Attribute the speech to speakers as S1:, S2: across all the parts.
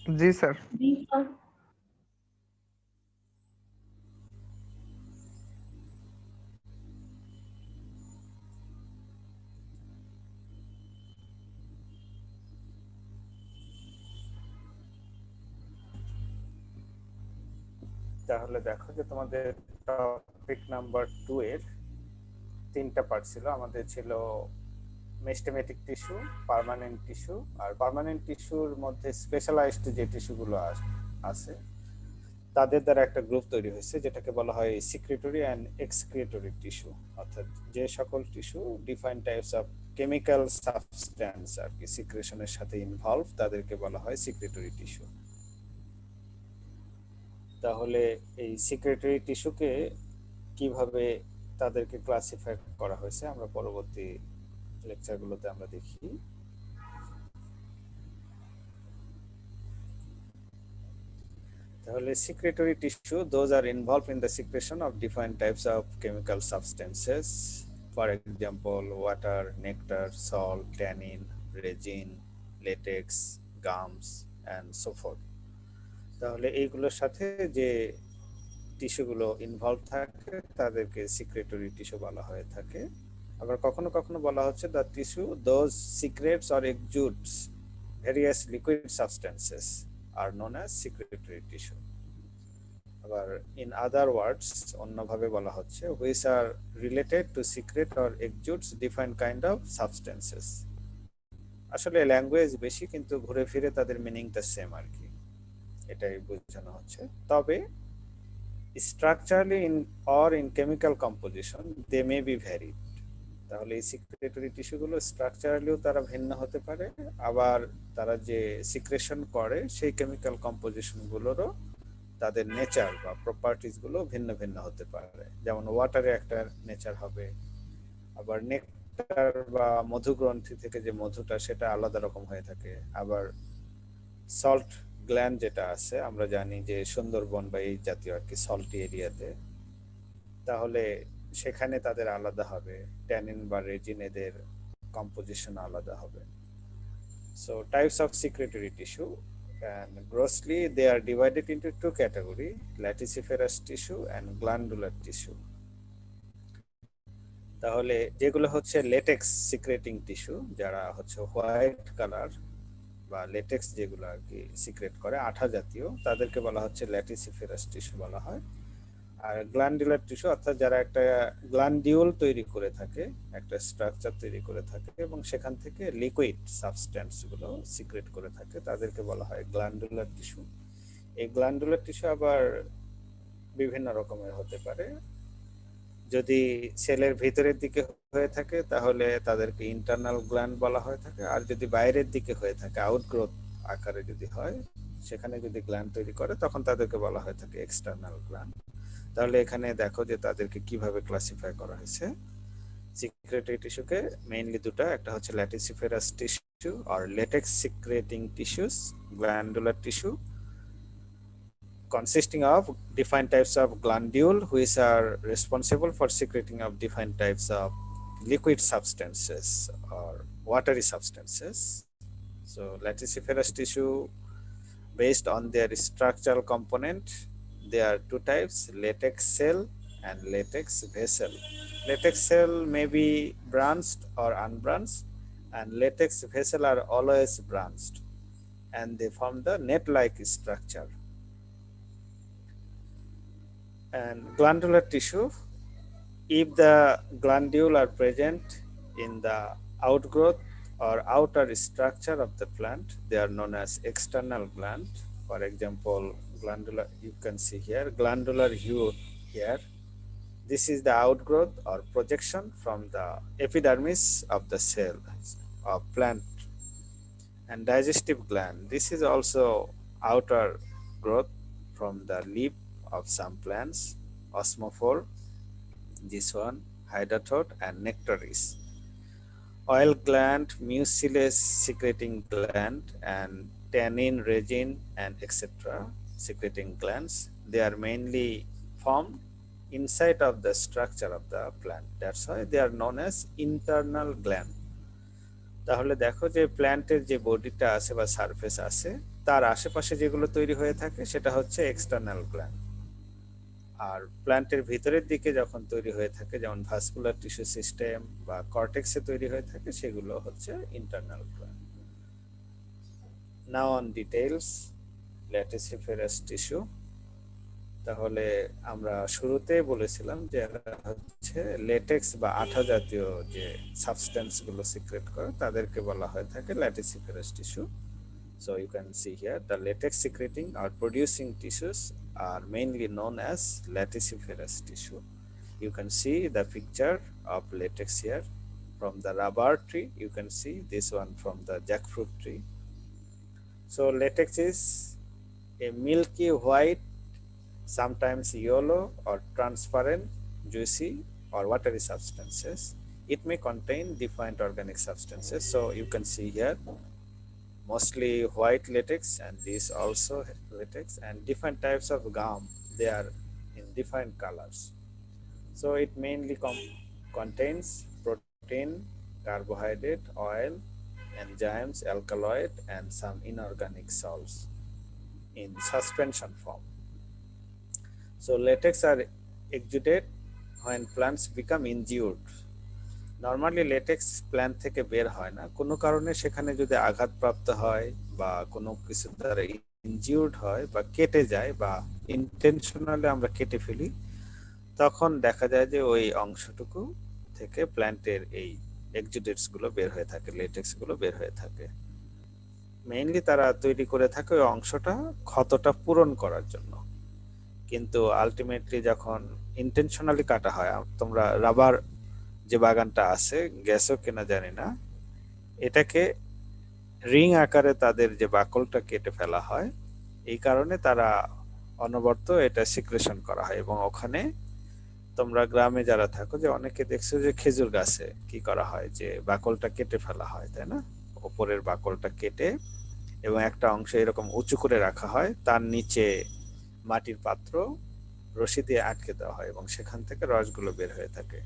S1: जी sir.
S2: जी sir.
S3: তাহলে দেখো যে তোমাদের টপিক নাম্বার 2 এর তিনটা পার্ট ছিল। আমাদের ছিল মেস্টেমেটিক টিস্যু, পার্মানেন্ট টিস্যু, আর পার্মানেন্ট টিস্যুর মধ্যে স্পেশালাইজড যে টিস্যুগুলো আছে তাদের দ্বারা একটা গ্রুপ তৈরি হয়েছে যেটাকে বলা হয় সিক্রেটরি অ্যান্ড এক্সক্রিয়েটরি টিস্যু। অর্থাৎ যে সকল tissue define types of chemical substance আর কি সিক্রেশনের সাথে ইনভলভ তাদেরকে বলা হয় সিক্রেটরি টিস্যু। তাহলে এই সিক্রেটরি টিস্যুকে কিভাবে তাদেরকে ক্লাসিফাই করা হয়েছে আমরা পরবর্তী লেকচারগুলোতে আমরা দেখি। তাহলে secretory tissue, those are involved in the secretion of different types of chemical substances, for example water, nectar, salt, tannin, resin, latex, gums and so forth. তাহলে এইগুলোর সাথে যে টিস্যুগুলো ইনভলভ থাকে তাদেরকে সিক্রেটরি টিস্যু বলা হয়ে থাকে। আবার কখনো কখনো বলা হচ্ছে the tissue those secrets or exudes various liquid substances are known as secretory tissue. আবার ইন আদার ওয়ার্ডস অন্যভাবে বলা হচ্ছে which are related to secret or exudes defined kind of substances. আসলে ল্যাঙ্গুয়েজ বেশি কিন্তু ঘুরে ফিরে তাদের মিনিংটা সেম আর কি, এটাই বোঝানো হচ্ছে। তবে structurally in or in chemical composition they may be varied। তাহলে এই সিক্রেটরি টিস্যুগুলো স্ট্রাকচারালিও তারা ভিন্ন হতে পারে, আবার তারা যে সিক্রেশন করে সেই কেমিক্যাল কম্পোজিশনগুলোরও তাদের নেচার বা প্রপার্টিজ গুলো ভিন্ন ভিন্ন হতে পারে। যেমন ওয়াটারে একটা নেচার হবে, আবার নেকটার বা মধুগ্রন্থি থেকে যে মধুটা সেটা আলাদা রকম হয়ে থাকে। আবার সল্ট গ্ল্যান্ড যেটা আছে আমরা জানি যে সুন্দরবন বা এই জাতীয় আর কি সল্টি এরিয়াতে, তাহলে সেখানে তাদের আলাদা হবে, ট্যানিন বা রেজিন এদের কম্পোজিশন আলাদা হবে। So types of secretory tissue and grossly they are divided into two categories, latissiferous tissue and glandular tissue। তাহলে যেগুলো হচ্ছে লেটেক্স সিক্রেটিং টিস্যু, যারা হচ্ছে হোয়াইট কালার বা লেটেক্স যেগুলো আর কি সিক্রেট করে আঠা জাতীয়, তাদেরকে বলা হচ্ছে ল্যাটিসিফেরাস টিস্যু বলা হয়। আর গ্ল্যান্ডুলার টিস্যু অর্থাৎ যারা একটা গ্ল্যান্ডিউল তৈরি করে থাকে, একটা স্ট্রাকচার তৈরি করে থাকে এবং সেখান থেকে লিকুইড সাবস্ট্যান্স গুলো সিক্রেট করে থাকে, তাদেরকে বলা হয় গ্ল্যান্ডুলার টিস্যু। এই গ্ল্যান্ডুলার টিস্যু আবার বিভিন্ন রকমের হতে পারে। যদি সেলের ভিতরের দিকে হয়ে থাকে তাহলে তাদেরকে ইন্টারনাল গ্ল্যান্ড বলা হয়ে থাকে, আর যদি বাইরের দিকে হয়ে থাকে আউটগ্রোথ আকারে যদি হয় সেখানে যদি গ্ল্যান্ড তৈরি করে তখন তাদেরকে বলা হয়ে থাকে এক্সটার্নাল গ্ল্যান্ড। তাহলে এখানে দেখো যে তাদেরকে কিভাবে ক্লাসিফাই করা হয়েছে। সিক্রেটরি টিস্যুকে মেইনলি দুটো, একটা হচ্ছে ল্যাটিসিফেরাস টিস্যু আর latex secreting tissues, glandular tissue consisting of defined types of glandule which are responsible for secreting of defined types of liquid substances or watery substances. So latissiferous tissue, based on their structural component, there are two types, latex cell and latex vessel. Latex cell may be branched or unbranched, and latex vessel are always branched and they form the net-like structure. And glandular tissue, if the glandule are present in the outgrowth or outer structure of the plant, they are known as external gland. For example, glandular, you can see here glandular hue here. This is the outgrowth or projection from the epidermis of the cell of plant. And digestive gland, this is also outer growth from the leaf of some plants, osmophore, this one, hydathoid and nectaris. Oil gland, mucilage secreting gland, and tannin, resin, and etc. secreting glands. They are mainly formed inside of the structure of the plant. That's why they are known as internal gland. তাহলে দেখো যে প্ল্যান্টের যে বডিটা আছে বা surface আছে তার আশেপাশে যেগুলো তৈরি হয়ে থাকে সেটা হচ্ছে এক্সটার্নাল গ্ল্যান্ড। আর প্ল্যান্টের ভিতরের দিকে যখন তৈরি হয়ে থাকে, যেমন ভাস্কুলার টিস্যু সিস্টেম বা কর্টেক্সে তৈরি হয়ে থাকে, সেগুলো হচ্ছে internal gland. Now on details laticiferous tissue. তাহলে আমরা শুরুতে বলেছিলাম যে এরা হচ্ছে লেটেক্স বা আঠা জাতীয় যে সাবস্টেন্স গুলো সিক্রেট করে তাদেরকে বলা হয়ে থাকে ল্যাটিসিফেরাস tissue. So you can see here the latex secreting or producing tissues are mainly known as latissiferous tissue. You can see the picture of latex here. From the rubber tree, you can see this one from the jackfruit tree. So latex is a milky white, sometimes yellow or transparent, juicy or watery substances. It may contain defined organic substances. So you can see here mostly white latex, and this also latex, and different types of gum. They are in different colors. So it mainly contains protein, carbohydrate, oil, enzymes, alkaloid, and some inorganic salts in suspension form. So latex are exuded when plants become injured. Normally LaTeX plant থেকে বের হয় না, কোনো কারণে সেখানে যদি আঘাতপ্রাপ্ত হয় বা কোনো কিছু দ্বারা ইনজিউর্ড হয় বা কেটে যায় বা ইন্টেনশনালি আমরা কেটে ফেলি, তখন দেখা যায় যে ওই অংশটুকু থেকে প্ল্যান্টের এই এক্সুডেটস গুলো বের হয়ে থাকে, লেটেক্স গুলো বের হয়ে থাকে। মেইনলি তারা তৈরি করে থাকে ওই অংশটা ক্ষতটা পূরণ করার জন্য। কিন্তু আলটিমেটলি যখন ইন্টেনশনালি কাটা হয়, তোমরা রাবার যে বাগানটা আছে গেছো কিনা জানি না, এটাকে রিং আকারে তাদের যে বাকলটা কেটে ফেলা হয়, এই কারণে তারা অনবরত এটা সিক্রেশন করা হয়। এবং ওখানে তোমরা গ্রামে যারা থাকো, যে অনেকে দেখছো যে খেজুর গাছে কি করা হয়, যে বাকলটা কেটে ফেলা হয়, তাই না? ওপরের বাকলটা কেটে এবং একটা অংশ এরকম উঁচু করে রাখা হয়, তার নিচে মাটির পাত্র রশি দিয়ে আটকে দেওয়া হয় এবং সেখান থেকে রসগুলো বের হয়ে থাকে।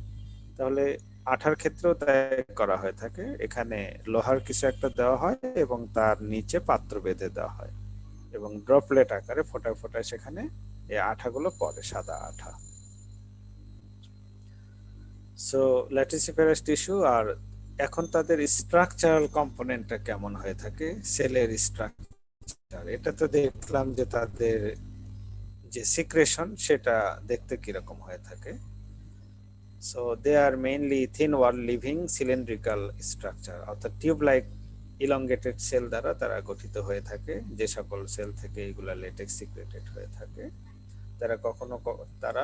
S3: তাহলে আঠার ক্ষেত্রেও তাই করা হয়ে থাকে, এখানে লোহার কিছু একটা দেওয়া হয় এবং তার নিচে পাত্র বেঁধে দেওয়া হয় এবং ড্রপলেট আকারে ফোঁটায় ফোঁটায় সেখানে এই আঠাগুলো পড়ে, সাদা আঠা। সো ল্যাটিসিফেরাস টিস্যু, আর এখন তাদের স্ট্রাকচারাল কম্পোনেন্টটা কেমন হয়ে থাকে, সেলের স্ট্রাকচার, এটা তো দেখলাম যে তাদের যে সিক্রেশন সেটা দেখতে কিরকম হয়ে থাকে। So they are mainly thin wall living cylindrical structure, অর্থাৎ টিউব লাইক ইলংগেটেড সেল দ্বারা তারা গঠিত হয়ে থাকে, যে সকল সেল থেকে এগুলা লেটেক্স সিক্রেটেড হয়ে থাকে। তারা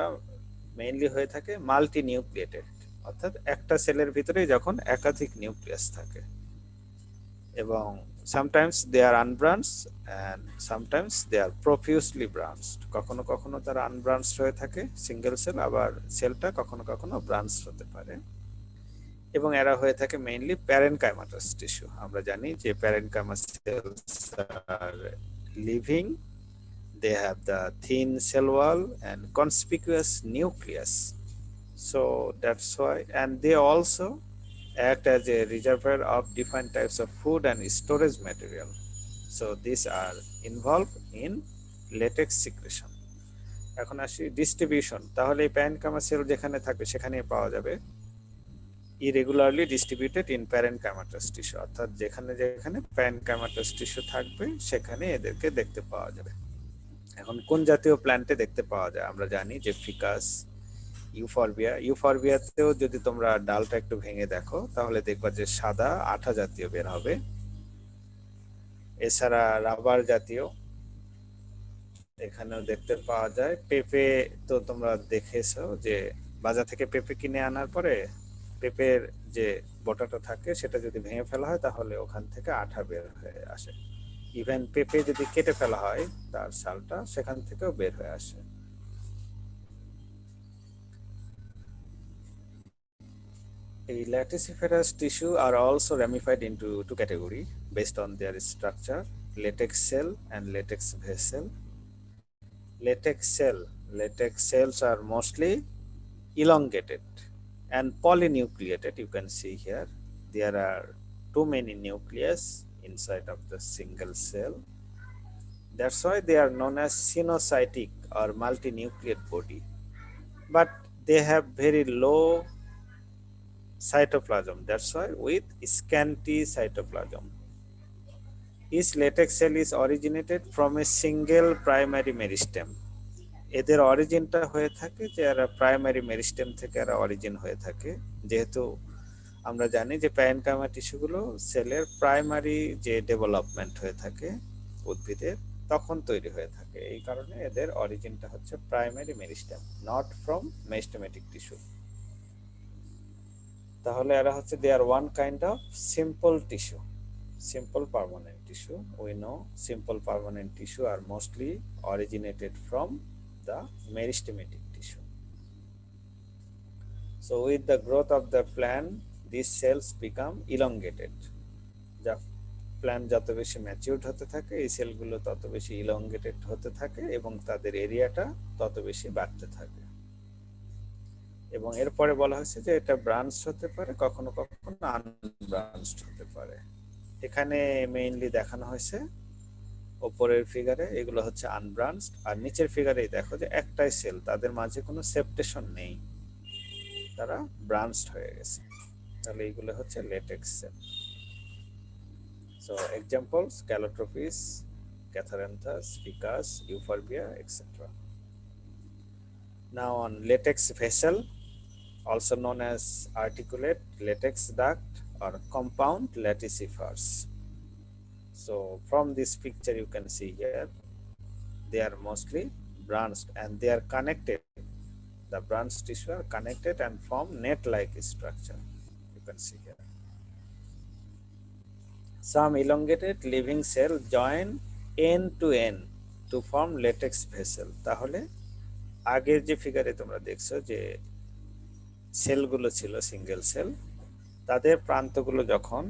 S3: মেইনলি হয়ে থাকে মাল্টি নিউক্লিয়েটেড, অর্থাৎ একটা সেলের ভিতরে যখন একাধিক নিউক্লিয়াস থাকে, এবং sometimes they are unbranched and sometimes they are profusely branched. কখনো কখনো তারা আনব্রাঞ্চড হয়ে থাকে সিঙ্গেল সেল, আবার সেলটা কখনো কখনো ব্রাঞ্চড হতে পারে। এবং এরা হয়ে থাকে মেইনলি প্যারেনকাইমাটাস টিস্যু। আমরা জানি যে parenchyma cells are living, they have the thin cell wall and conspicuous nucleus. So that's why, and they also act as a reservoir of different types of food and storage material. So these are involved in latex secretion. এখন আসি distribution. তাহলে এই parenchyma sell যেখানে থাকবে সেখানে পাওয়া যাবে irregularly distributed in প্যারেনকাইমাটাস tissue, অর্থাৎ যেখানে যেখানে প্যারেনকাইমাটাস টিস্যু থাকবে সেখানে এদেরকে দেখতে পাওয়া যাবে। এখন কোন জাতীয় প্ল্যান্টে দেখতে পাওয়া যায়, আমরা জানি যে ফিকাস, ইউফরবিয়াতেও যদি তোমরা ডালটা একটু ভেঙে দেখো তাহলে দেখবা যে সাদা আঠা জাতীয় বের হবে। এছাড়া রাবার জাতীয় এখানেও দেখতে পাওয়া যায়। পেঁপে তো তোমরা দেখেছো যে বাজার থেকে পেঁপে কিনে আনার পরে পেঁপের যে বটাটা থাকে সেটা যদি ভেঙে ফেলা হয় তাহলে ওখান থেকে আঠা বের হয়ে আসে। ইভেন পেঁপে যদি কেটে ফেলা হয় তার ছালটা, সেখান থেকেও বের হয়ে আসে। A latissiferous tissue are also ramified into two categories based on their structure: latex cell and latex vessel. Latex cells are mostly elongated and polynucleated. You can see here there are too many nucleus inside of the single cell. That's why they are known as sinusoidal or multinucleate body, but they have very low cytoplasm. That's why with scanty cytoplasm. Each latex cell is originated from a single primary meristem. এদের অরিজিনটা হয়ে থাকে যে এরা primary meristem থেকে এরা origin হয়ে থাকে, যেহেতু আমরা জানি যে প্যারেনকাইমা টিস্যুগুলো সেলের প্রাইমারি যে ডেভেলপমেন্ট হয়ে থাকে উদ্ভিদের তখন তৈরি হয়ে থাকে, এই কারণে এদের অরিজিনটা হচ্ছে primary meristem, not from meristematic tissue. তাহলে এরা হচ্ছে they are one kind of simple tissue, simple permanent tissue. We know simple permanent tissue are mostly originated from the meristematic tissue. So with the growth of the plant, these cells become elongated. The plant যত বেশি matured হতে থাকে এই সেলগুলো তত বেশি elongated হতে থাকে এবং তাদের এরিয়াটা তত বেশি বাড়তে থাকে। এবং এরপরে বলা হয়েছে যে এটা ব্রাঞ্চ হতে পারে, কখনো কখনো আনব্রাঞ্চড হতে পারে। এখানে মেইনলি দেখানো হয়েছে উপরের ফিগারে এগুলো হচ্ছে আনব্রাঞ্চড, আর নিচের ফিগারেই দেখো যে একটাই সেল, তাদের মাঝে কোনো সেপটেশন নেই, তারা ব্রাঞ্চড হয়ে গেছে। তাহলে এইগুলো হচ্ছে latex cell. So examples Calotropis, Catharanthus, Ficus, Euphorbia, etcetera. Now on latex vessel, also known as articulate latex duct or compound lacticifers. So from this picture you can see here they are mostly branched and they are connected. The branched tissue are connected and form net-like structure. You can see here. Some elongated living cell join end to end to form latex vessel. তাহলে আগের যে ফিগারে তোমরা দেখছো যে সেলগুলো ছিল single cell, তাদের প্রান্তগুলো যখন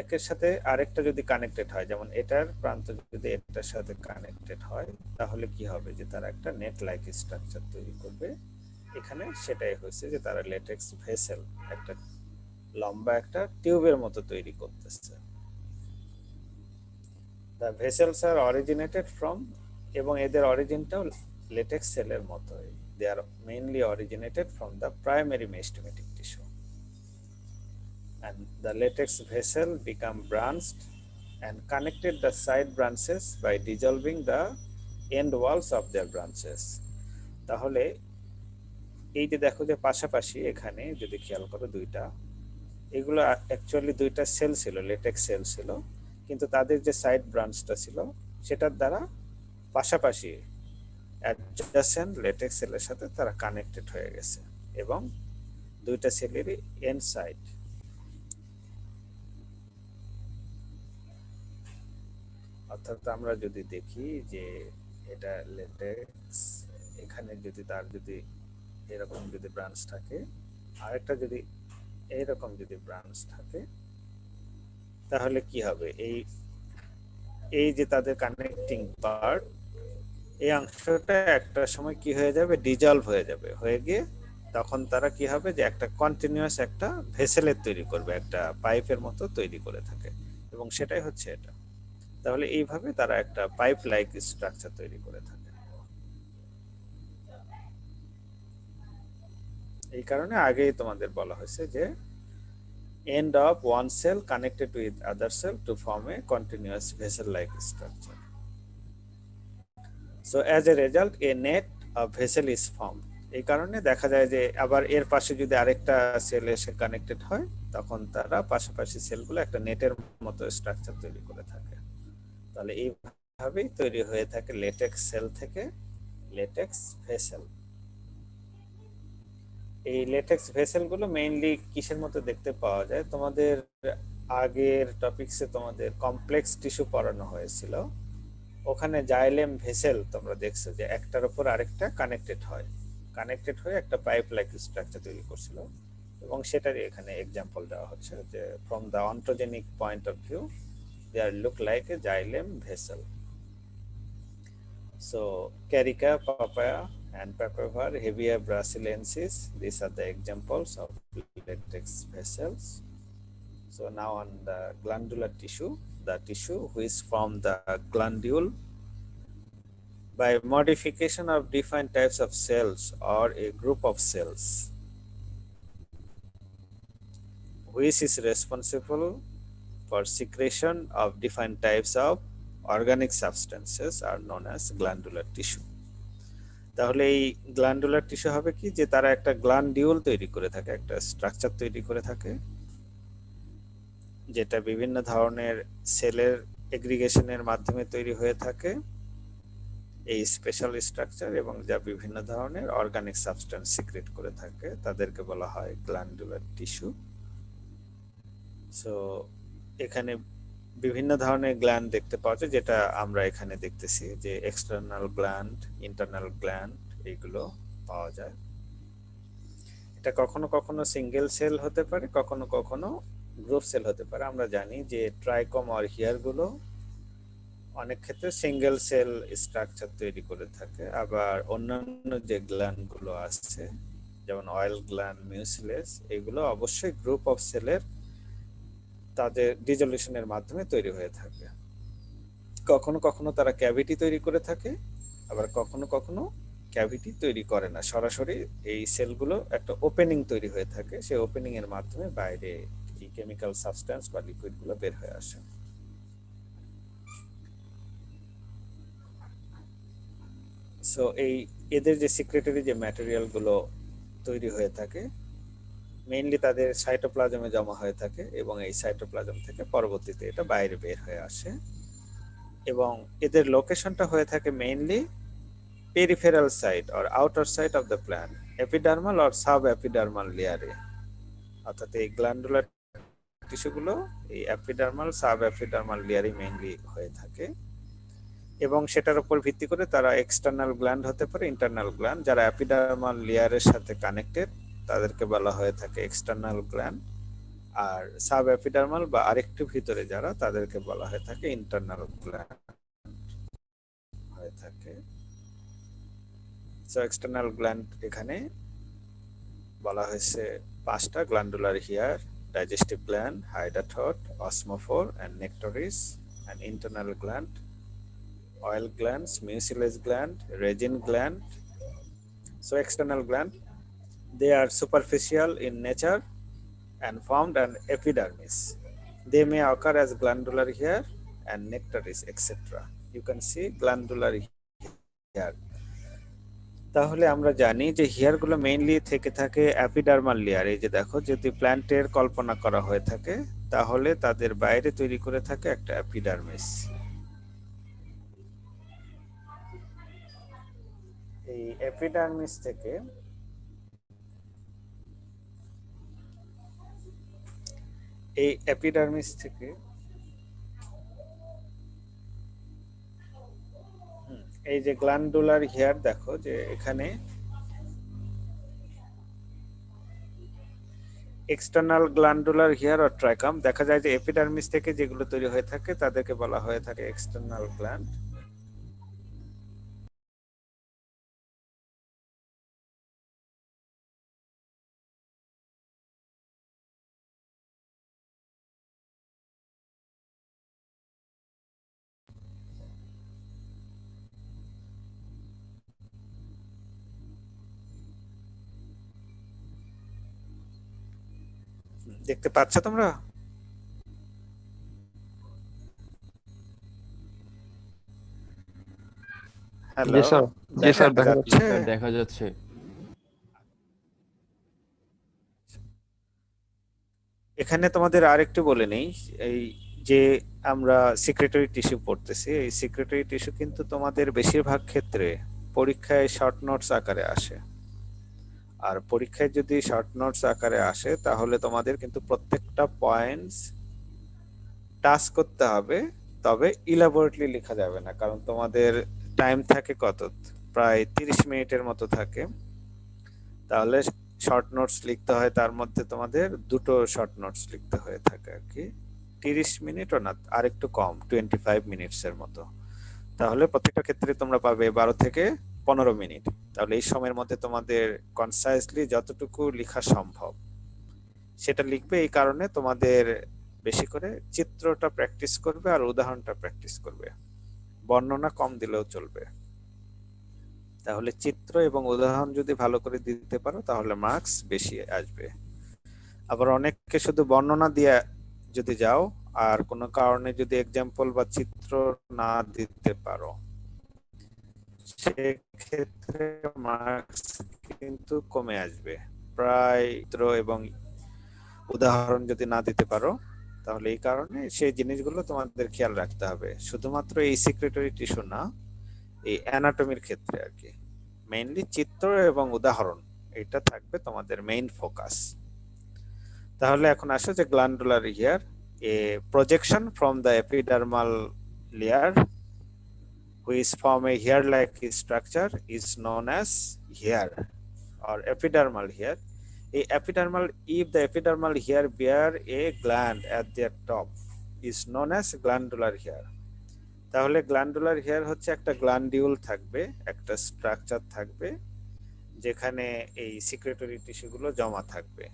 S3: একের সাথে আরেকটা যদি কানেক্টেড হয়, যেমন এটার প্রান্ত যদি এটার সাথে কানেক্টেড হয় তাহলে কি হবে যে তারা একটা নেট লাইক স্ট্রাকচার তৈরি করবে। এখানে সেটাই হয়েছে যে তারা লেটেক্স ভেসেল একটা লম্বা একটা টিউবের মতো তৈরি করতেছে। The vessels are originated from, এবং এদের অরিজিনটাও লেটেক্স সেলের মতোই। They are mainly originated from the primary meristematic tissue. And the latex vessel become branched and connected the side branches by dissolving the end walls of their branches. তাহলে এই যে দেখো যে পাশাপাশি এখানে যদি খেয়াল করো দুইটা, এগুলো অ্যাকচুয়ালি দুইটা সেল ছিল, লেটেক্স সেল ছিল, কিন্তু তাদের যে সাইড ব্রাঞ্চটা ছিল সেটার দ্বারা পাশাপাশি অ্যাডজাসেন্ট লেটেক্স সেলের সাথে তারা কানেক্টেড হয়ে গেছে এবং দুইটা সেলেরই এন্ড সাইড। অর্থাৎ আমরা যদি দেখি যে এটা লেটেক্স, এখানে যদি তার যদি এরকম যদি ব্রাঞ্চ থাকে, আরেকটা যদি এইরকম যদি ব্রাঞ্চ থাকে, তাহলে কি হবে, এই যে তাদের কানেক্টিং পার্ট, এই অংশটা একটা সময় কি হয়ে যাবে, ডিজলভ হয়ে যাবে, হয়ে গিয়ে তখন তারা কি হবে যে একটা কন্টিনিউয়াস একটা ভেসেলের তৈরি করবে, একটা পাইপের মতো তৈরি করে থাকে, এবং সেটাই হচ্ছে এটা। তাহলে এইভাবে তারা একটা পাইপ লাইক স্ট্রাকচার তৈরি করে থাকে। এই কারণে আগেই তোমাদের বলা হয়েছে যে end of one cell connected with other cell to form a continuous vessel like structure. So as a result a net of vessel is formed. এই কারণে দেখা যায় যে আবার এর পাশে যদি আরেকটা সেল এসে কানেক্টেড হয় তখন তারা পাশাপাশি সেলগুলো একটা নেটের মতো স্ট্রাকচার তৈরি করে থাকে। তাহলে এইভাবেই তৈরি হয়ে থাকে লেটেক্স সেল থেকে লেটেক্স ভেসেল। এই লেটেক্স ভেসেলগুলো মেইনলি কিসের মতো দেখতে পাওয়া যায়, তোমাদের আগের টপিকসে তোমাদের কমপ্লেক্স টিস্যু পড়ানো হয়েছিল, ওখানে জাইলেম ভেসেল তোমরা দেখছো যে একটার উপর আরেকটা কানেক্টেড হয়ে একটা পাইপ লাইক স্ট্রাকচার তৈরি করছিল, এবং সেটারই এখানে এক্সাম্পল দেওয়া হচ্ছে যে from the ontogenic point of view they are look like a xylem vessel. So Carica, papaya and Papaver Hevia brasiliensis, these are the examples of latex vessels. So now on the glandular tissue, the tissue which form the glandule by modification of defined types of cells or a group of cells, which is responsible for secretion of defined types of organic substances are known as glandular tissue. তাহলে এই glandular tissue হবে কি, যে তারা একটা গ্ল্যান্ডিউল তৈরি করে থাকে, একটা স্ট্রাকচার তৈরি করে থাকে, যেটা বিভিন্ন ধরনের সেলের এগ্রিগেশনের মাধ্যমে তৈরি হয়ে থাকে, এই স্পেশাল স্ট্রাকচার, এবং যা বিভিন্ন ধরনের অর্গানিক সাবস্টেন্স সিক্রেট করে থাকে, তাদেরকে বলা হয় গ্ল্যান্ডুলার টিস্যু। সো এখানে বিভিন্ন ধরনের গ্ল্যান্ড দেখতে পাওয়া যায়, যেটা আমরা এখানে দেখতেছি যে এক্সটার্নাল গ্ল্যান্ড, ইন্টারনাল গ্ল্যান্ড, এগুলো পাওয়া যায়। এটা কখনো কখনো সিঙ্গেল সেল হতে পারে, কখনো কখনো গ্রুপ সেল হতে পারে। আমরা জানি যে ট্রাইকোম আর হিয়ার গুলো অনেক ক্ষেত্রে সিঙ্গেল সেল স্ট্রাকচার তৈরি করে থাকে, আবার অন্যান্য যে গ্ল্যান্ড গুলো আছে যেমন অয়েল গ্ল্যান্ড, মিউসিলেস, এগুলো অবশ্যই গ্রুপ অফ সেলের তাদের ডিজলিউশনের মাধ্যমে তৈরি হয়ে থাকে। কখনো কখনো তারা ক্যাভিটি তৈরি করে থাকে, আবার কখনো কখনো ক্যাভিটি তৈরি করে না, সরাসরি এই সেলগুলো একটা ওপেনিং তৈরি হয়ে থাকে, সেই ওপেনিং এর মাধ্যমে বাইরে এই কেমিক্যাল সাবস্টেন্স বা লিকুইড গুলো বের হয়ে আসে। সো এই এদের যে সিক্রেটরি যে ম্যাটেরিয়াল গুলো তৈরি হয়ে থাকে, মেইনলি তাদের সাইটোপ্লাজমে জমা হয়ে থাকে, এবং এই সাইটোপ্লাজম থেকে পরবর্তীতে এটা বাইরে বের হয়ে আসে, এবং এদের লোকেশনটা হয়ে থাকে mainly peripheral side or outer side of the plant, epidermal or subepidermal layer এ। অর্থাৎ এই গ্ল্যান্ডুলার টিস্যুগুলো এই এপিডার্মাল, সাবএপিডার্মাল লেয়ারে মেইনলি হয়ে থাকে, এবং সেটার উপর ভিত্তি করে তারা এক্সটার্নাল গ্ল্যান্ড হতে পারে, ইন্টারনাল গ্ল্যান্ড। যারা এপিডার্মাল লেয়ারের সাথে কানেক্টেড তাদেরকে বলা হয়ে থাকে এক্সটার্নাল গ্ল্যান্ড, আর সাবএপিডার্মাল বা আরেকটু ভিতরে যারা, তাদেরকে বলা হয়ে থাকে ইন্টারনাল গ্ল্যান্ড হয়ে থাকে। সো এক্সটার্নাল গ্ল্যান্ড এখানে বলা হয়েছে পাঁচটা: glandular here, digestive gland, hydathode, osmophore and nectaries, and internal gland, oil glands, mucilage gland, resin gland. So external gland, they are superficial in nature and formed an epidermis. They may occur as glandular hair and nectaries, etc. You can see glandular hair. তাহলে আমরা জানি যে hair গুলো mainly থেকে থাকে epidermal layer. এই যে দেখো, যদি প্ল্যান্টের কল্পনা করা হয়ে থাকে তাহলে তাদের বাইরে তৈরি করে থাকে একটা এপিডার্মিস। এই এপিডার্মিস থেকে এই যে গ্ল্যান্ডুলার হেয়ার, দেখো যে এখানে এক্সটার্নাল গ্ল্যান্ডুলার হেয়ার আর ট্রাইকাম, দেখা যায় যে এপিডার্মিস থেকে যেগুলো তৈরি হয়ে থাকে তাদেরকে বলা হয়ে থাকে এক্সটার্নাল গ্ল্যান্ড। দেখতে পাচ্ছ তোমরা? হ্যালো,
S1: জি স্যার, জি স্যার, দেখা যাচ্ছে।
S2: দেখা যাচ্ছে।
S3: এখানে তোমাদের আরেকটু বলে নেই, এই যে আমরা সিক্রেটরি টিস্যু পড়তেছি, এই সিক্রেটরি টিস্যু কিন্তু তোমাদের বেশিরভাগ ক্ষেত্রে পরীক্ষায় শর্ট নোটস আকারে আসে। আর পরীক্ষায় যদি শর্ট নোটস আকারে আসে তাহলে তোমাদের কিন্তু প্রত্যেকটা পয়েন্টস টাচ করতে হবে, তবে ইলাবোরেটলি লেখা যাবে না, কারণ তোমাদের টাইম থাকে কত, প্রায় 30 মিনিটের মতো থাকে। তাহলে শর্ট নোটস লিখতে হয়, তার মধ্যে তোমাদের দুটো শর্ট নোটস লিখতে হয়ে থাকে আর কি, 30 মিনিটও না, আর একটু কম, 25 মিনিটস এর মতো। তাহলে প্রত্যেকটা ক্ষেত্রে তোমরা পাবে 12 থেকে 15 মিনিট। তাহলে এই সময়ের মধ্যে তোমাদের কনসাইজলি যতটুকু লেখা সম্ভব সেটা লিখবে। এই কারণে তোমাদের বেশি করে চিত্রটা প্র্যাকটিস করবে আর উদাহরণটা প্র্যাকটিস করবে, বর্ণনা কম দিলেও চলবে। তাহলে চিত্র এবং উদাহরণ যদি ভালো করে দিতে পারো তাহলে মার্কস বেশি আসবে। আবার অনেককে শুধু বর্ণনা দিয়ে যদি যাও আর কোনো কারণে যদি এক্সাম্পল বা চিত্র না দিতে পারো সেক্ষেত্রে মার্কস কিন্তু কমে আসবে। প্রায় চিত্র এবং উদাহরণ যদি না দিতে পারো তাহলে এই কারণে সেই জিনিসগুলো তোমাদের খেয়াল রাখতে হবে, শুধুমাত্র এই সিক্রেটরি টিস্যু না, এই অ্যানাটমির ক্ষেত্রে আর কি মেইনলি চিত্র এবং উদাহরণ এটা থাকবে তোমাদের মেইন ফোকাস। তাহলে এখন আসো যে glandular here, A projection from the epidermal layer which form a hair-like structure is known as hair or epidermal hair. If the epidermal hair bear a gland at their top is known as glandular hair. তাহলে glandular hair হচ্ছে একটা গ্ল্যান্ডিউল থাকবে, একটা structure থাকবে যেখানে এই secretory টিস্যুগুলো জমা থাকবে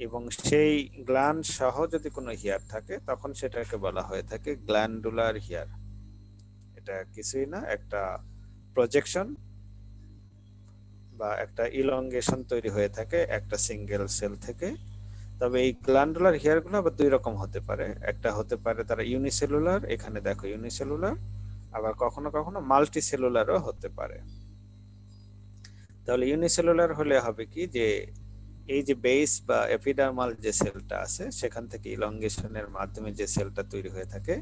S3: এবং সেই গ্ল্যান্ড সহ যদি কোনো হেয়ার থাকে তখন সেটাকে বলা হয়ে থাকে গ্ল্যান্ডুলার হেয়ার। এটা কিছুই না, একটা প্রজেকশন বা একটা ইলংগেশন তৈরি হয়ে থাকে একটা সিঙ্গেল সেল থেকে। তবে এই গ্ল্যান্ডুলার হেয়ার গুলো আবার দুই রকম হতে পারে, একটা হতে পারে তারা ইউনিসেলুলার, এখানে দেখো ইউনিসেলুলার, আবার কখনো কখনো মাল্টি সেলুলারও হতে পারে। তাহলে ইউনিসেলুলার হলে হবে কি যে এই যে বেস বা এপিডার্মাল যে সেলটা আছে সেখান থেকে ইলংগেশনের মাধ্যমে যে সেলটা তৈরি হয়ে থাকে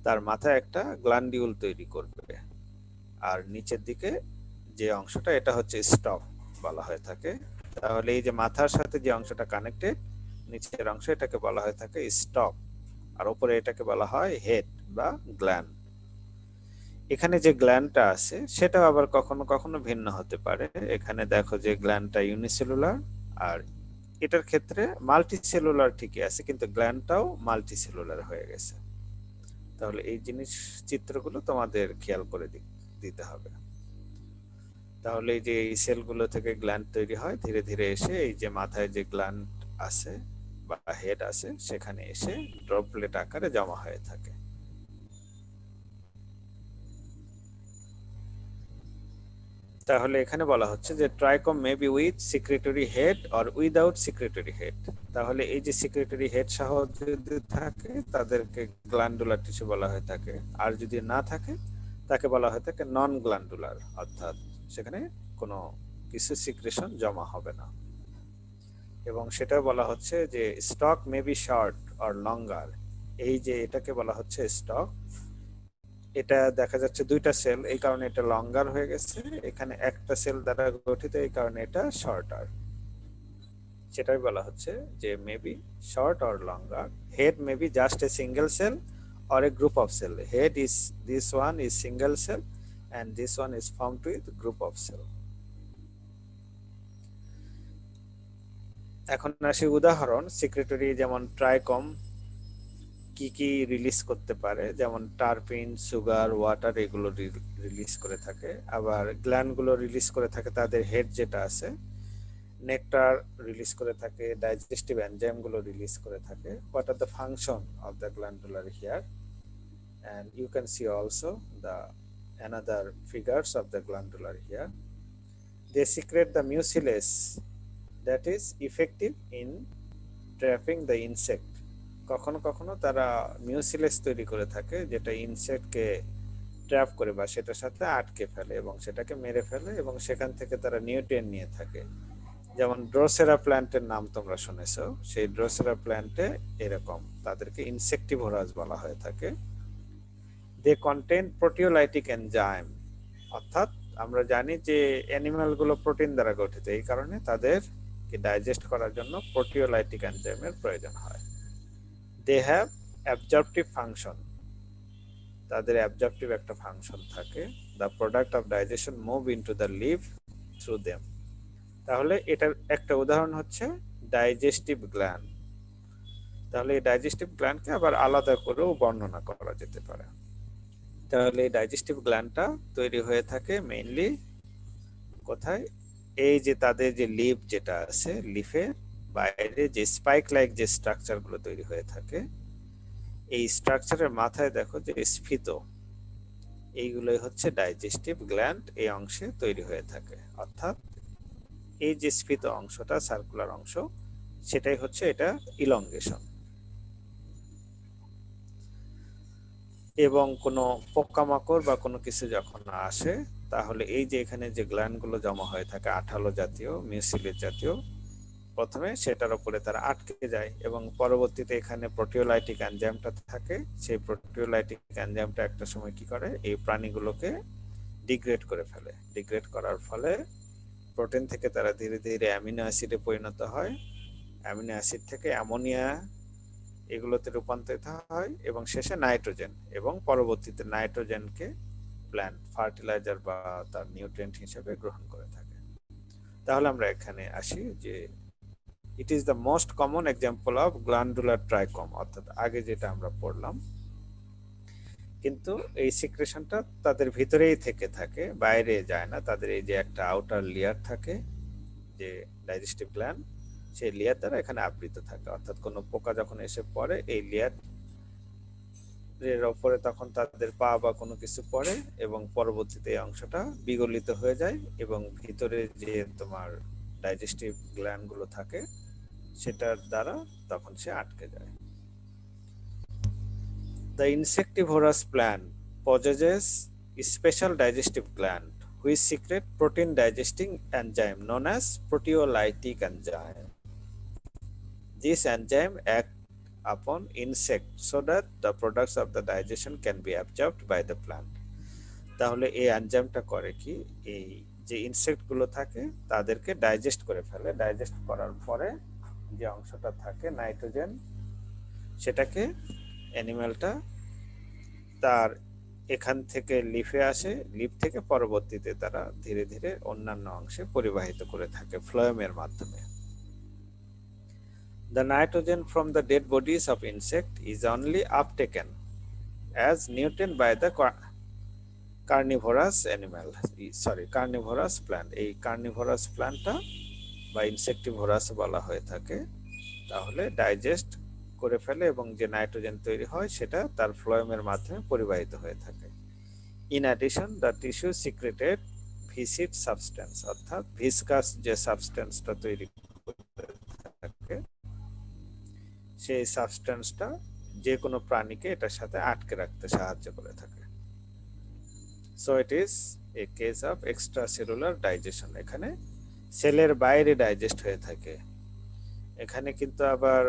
S3: তার মাথায় একটা গ্ল্যান্ডিউল তৈরি করবে, আর নিচের দিকে যে অংশটা এটা হচ্ছে স্টপ বলা হয়ে থাকে। তাহলে এই যে মাথার সাথে যে অংশটা কানেক্টেড নিচের অংশ এটাকে বলা হয়ে থাকে স্টপ, আর উপরে এটাকে বলা হয় হেড বা গ্ল্যান্ড। এখানে যে গ্ল্যান্ডটা আছে সেটাও আবার কখনো কখনো ভিন্ন হতে পারে। এখানে দেখো যে গ্ল্যান্ডটা ইউনিসেলুলার, আর এটার ক্ষেত্রে মাল্টি সেলুলার ঠিকই আছে কিন্তু গ্ল্যান্ডটাও মাল্টি সেলুলার হয়ে গেছে। তাহলে এই জিনিস চিত্রগুলো তোমাদের খেয়াল করে দিতে হবে। তাহলে এই যে এই সেলগুলো থেকে গ্ল্যান্ড তৈরি হয় ধীরে ধীরে এসে এই যে মাথায় যে গ্ল্যান্ড আছে বা হেড আছে সেখানে এসে ড্রপলেট আকারে জমা হয়ে থাকে। তাহলে এখানে বলা হচ্ছে যে trichome may be with secretory head or without secretory head. তাহলে এই যে সিক্রেটরি হেড সহ যদি থাকে তাদেরকে গ্ল্যান্ডুলার টিস্যু বলা হয়ে থাকে, আর যদি না থাকে তাকে বলা হয়ে থাকে নন গ্ল্যান্ডুলার, অর্থাৎ সেখানে কোনো কিছু সিক্রেশন জমা হবে না। এবং সেটা বলা হচ্ছে যে stalk may be short or longer. এই যে এটাকে বলা হচ্ছে স্টক, এটা দেখা যাচ্ছে দুইটা সেল এই কারণে এটা লঙ্গার হয়ে গেছে, এখানে একটা সেল দ্বারা গঠিত এই কারণে এটা শর্টার। সেটাই বলা হচ্ছে যে maybe short or longer. Head may be just a single cell or a group of cell. Head is this one is single cell and this one is formed with group of cell. এখন আসি উদাহরণ। Secretory যেমন ট্রাইকম কি কি release করতে পারে, যেমন terpene, sugar, water এগুলো রিলিজ করে থাকে। আবার গ্ল্যান্ড গুলো রিলিজ করে থাকে তাদের হেড যেটা আছে, নেকটার রিলিজ করে থাকে, ডাইজেস্টিভ এনজাইম গুলো রিলিজ করে থাকে। What are the function of the glandular here, and you can see also the another figures of the glandular here. They secrete the mucilage that is effective in trapping the insect. কখনো কখনো তারা mucilage তৈরি করে থাকে যেটা ইনসেক্টকে trap করে বা সেটার সাথে আটকে ফেলে এবং সেটাকে মেরে ফেলে এবং সেখান থেকে তারা নিউট্রিয়েন্ট নিয়ে থাকে। যেমন ড্রোসেরা প্ল্যান্টের নাম তোমরা শুনেছো, সেই ড্রোসেরা প্ল্যান্টে এরকম তাদেরকে ইনসেক্টিভোরাস বলা হয়ে থাকে। দে কন্টেন প্রোটিওলাইটিক এনজাইম, অর্থাৎ আমরা জানি যে অ্যানিমাল গুলো প্রোটিন দ্বারা গঠিত, এই কারণে তাদেরকে ডাইজেস্ট করার জন্য প্রোটিওলাইটিক এনজাইমের প্রয়োজন হয়। দে হ্যাভ অ্যাবজর্পটিভ ফাংশন, তাদের অ্যাবজর্পটিভ একটা ফাংশন থাকে। The product of digestion move into the leaf through them. তাহলে এটার একটা উদাহরণ হচ্ছে ডাইজেস্টিভ গ্ল্যান্ড। তাহলে এই ডাইজেস্টিভ গ্ল্যান্ডকে আবার আলাদা করেও বর্ণনা করা যেতে পারে। তাহলে এই ডাইজেস্টিভ গ্ল্যান্ডটা তৈরি হয়ে থাকে মেইনলি কোথায়, এই যে তাদের যে লিভ যেটা আছে লিফের বাইরে যে স্পাইক লাইক যে স্ট্রাকচার গুলো তৈরি হয়ে থাকে, এই স্ট্রাকচারের মাথায় দেখো যে স্ফীত এইগুলোই হচ্ছে ডাইজেস্টিভ গ্ল্যান্ড এই অংশে তৈরি হয়ে থাকে। অর্থাৎ এই যে স্ফীত অংশটা, সার্কুলার অংশ, সেটাই হচ্ছে এটা ইলংগেশন। এবং কোনো পোকামাকড় বা কোনো কিছু যখন আসে, তাহলে এই যে এখানে যে গ্ল্যান্ডগুলো জমা হয়ে থাকে আঠালো জাতীয়, মিউসিলেট জাতীয়, প্রথমে সেটার উপরে তারা আটকে যায় এবং পরবর্তীতে এখানে প্রোটিওলাইটিক এনজাইমটা থাকে। সেই প্রোটিওলাইটিক এনজাইমটা একটা সময় কি করে, এই প্রাণীগুলোকে ডিগ্রেড করে ফেলে। ডিগ্রেড করার ফলে প্রোটিন থেকে তারা ধীরে ধীরে অ্যামিনো অ্যাসিডে পরিণত হয়, অ্যামিনো অ্যাসিড থেকে অ্যামোনিয়া এগুলোতে রূপান্তরিত হয় এবং শেষে নাইট্রোজেন, এবং পরবর্তীতে নাইট্রোজেনকে প্ল্যান্ট ফার্টিলাইজার বা তার নিউট্রিয়েন্ট হিসেবে গ্রহণ করে থাকে। তাহলে আমরা এখানে আসি যে it is the most common example of glandular trichome, অর্থাৎ আগে যেটা আমরা পড়লাম। কিন্তু এই সিক্রেশনটা তাদের ভিতরেই থেকে থাকে, বাইরে যায় না। তাদের এই যে একটা আউটার লেয়ার থাকে যে ডাইজেস্টিভ গ্ল্যান্ড, সেই লেয়ার দ্বারা এখানে আবৃত থাকে। অর্থাৎ কোনো পোকা যখন এসে পড়ে এই লেয়ার এর উপরে তখন তাদের পা বা কোনো কিছু পড়ে এবং পরবর্তীতে এই অংশটা বিগলিত হয়ে যায় এবং ভিতরে যে তোমার ডাইজেস্টিভ গ্ল্যান্ড গুলো থাকে সেটার দ্বারা তখন সে আটকে যায়। The insectivorous plant possesses a special digestive gland which secrete protein digesting enzyme known as proteolytic enzyme. This enzyme act upon insect so that the products of the digestion can be absorbed by the plant. তাহলে এই এনজাইমটা করে কি, এই যে insect গুলো থাকে তাদেরকে digest করে ফেলে। ডাইজেস্ট করার পরে যে অংশটা থাকে নাইট্রোজেন, সেটাকে অ্যানিমালটা তার এখান থেকে লিফে আসে, লিফ থেকে পরবর্তীতে তারা ধীরে ধীরে অন্যান্য অংশে পরিবাহিত করে থাকে ফ্লোয়েমের মাধ্যমে। The nitrogen from the dead bodies of insect is only uptaken as nutrient by the carnivorous plant. এই carnivorous প্ল্যান্টটা বা ইনসেক্টিভোরাস বলা হয়ে থাকে। তাহলে ডাইজেস্ট করে ফেলে এবং যে নাইট্রোজেন তৈরি হয় সেটা তার ফ্লোয়েমের মাধ্যমে পরিবাহিত হয়ে থাকে। In addition, the tissue secreted viscid substance, অর্থাৎ ভিসকাস যে সাবস্টেন্সটা তৈরি থাকে সেই সাবস্টেন্সটা যে কোনো প্রাণীকে এটার সাথে আটকে রাখতে সাহায্য করে থাকে। So it is a case of extracellular digestion. এখানে সেলের বাইরে ডাইজেস্ট হয়ে থাকে। এখানে কিন্তু আবার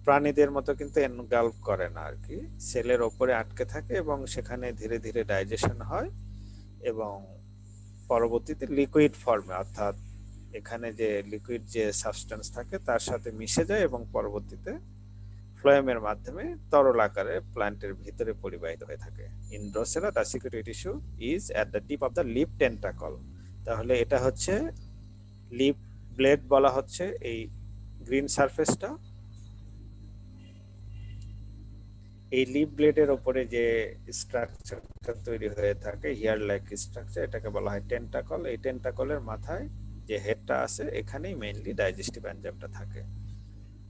S3: প্রাণীদের মতো কিন্তু এনগালফ করে না আর কি, সেলের ওপরে আটকে থাকে এবং সেখানে ধীরে ধীরে ডাইজেশন হয় এবং পরবর্তীতে লিকুইড ফর্মে, অর্থাৎ এখানে যে লিকুইড যে সাবস্টেন্স থাকে তার সাথে মিশে যায় এবং পরবর্তীতে ফ্লোয়েমের মাধ্যমে তরল আকারে প্ল্যান্টের ভিতরে পরিবাহিত হয়ে থাকে। In Drosera the secretory tissue is at the tip of the leaf tentacle. তাহলে এটা হচ্ছে লিপ ব্লেড বলা হচ্ছে এই গ্রিন সারফেসটা। এই লিপ ব্লেডের উপরে যে স্ট্রাকচারটা তৈরি হয়ে থাকে হেয়ার লাইক স্ট্রাকচার, এটাকে বলা হয় টেন্টাকল। এই টেন্টাকলের মাথায় যে হেডটা আছে এখানেই মেইনলি ডাইজেস্টিভ এনজাইমটা থাকে।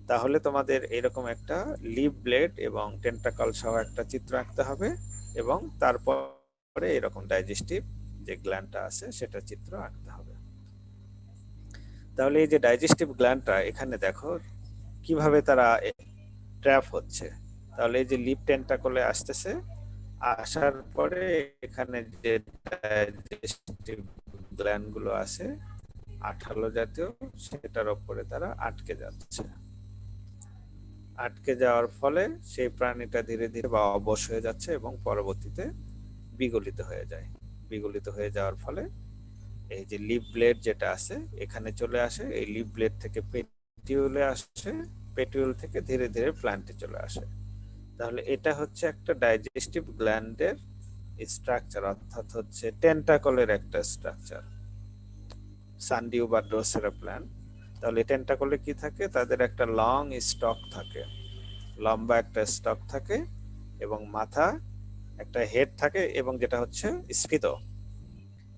S3: তাহলে তোমাদের এরকম একটা লিপ ব্লেড এবং টেন্টাকল সহ একটা চিত্র আঁকতে হবে এবং তারপরে এরকম ডাইজেস্টিভ যে গ্ল্যান্ডটা আছে সেটা চিত্র আঁকতে হবে। তাহলে এই যে ডাইজেস্টিভ গ্ল্যান্ডটা এখানে দেখো কিভাবে তারা ট্র্যাপ হচ্ছে। তাহলে এই যে লিপ টেন্টাকলে আসতেছে, আসার পরে এখানে যে ডাইজেস্টিভ গ্ল্যান্ড গুলো আছে আঠালো জাতীয়, সেটার উপরে তারা আটকে যাচ্ছে। আটকে যাওয়ার ফলে সেই প্রাণীটা ধীরে ধীরে বা অবশ হয়ে যাচ্ছে এবং পরবর্তীতে বিগলিত হয়ে যায়। বিগলিত হয়ে যাওয়ার ফলে এই যে লিপ ব্লেড যেটা আছে এখানে চলে আসে, এই লিপ ব্লেড থেকে পেটিউলে আসে, পেটিউল থেকে ধীরে ধীরে প্ল্যান্টে চলে আসে। তাহলে এটা হচ্ছে একটা ডাইজেস্টিভ গ্ল্যান্ডের স্ট্রাকচার, অর্থাৎ হচ্ছে টেন্টাকলের একটা স্ট্রাকচার সানডিউ বা ড্রোসেরা প্ল্যান্ট। তাহলে টেন্টাকলে কি থাকে, তাদের একটা লং স্টক থাকে, লম্বা একটা স্টক থাকে এবং মাথা একটা হেড থাকে এবং যেটা হচ্ছে স্ফীত।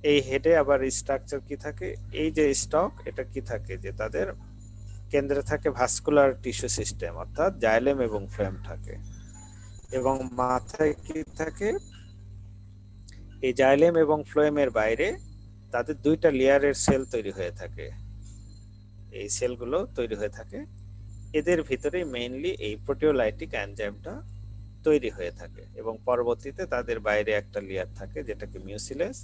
S3: এই হেডে আবার স্ট্রাকচার কি থাকে, এই যে স্টক এটা কি থাকে যে তাদের কেন্দ্রে থাকে ভাস্কুলার টিস্যু সিস্টেম, অর্থাৎ জাইলেম এবং ফ্লেম থাকে এবং মাথায় কি থাকে এই জাইলেম এবং ফ্লোয়েমের বাইরে তাদের দুইটা লেয়ারের সেল তৈরি হয়ে থাকে, এই সেলগুলো তৈরি হয়ে থাকে, এদের ভিতরে মেইনলি এই প্রোটিওলাইটিক এনজাইমটা তৈরি হয়ে থাকে এবং পরবর্তীতে তাদের বাইরে একটা লেয়ার থাকে যেটাকে মিউসিলেস,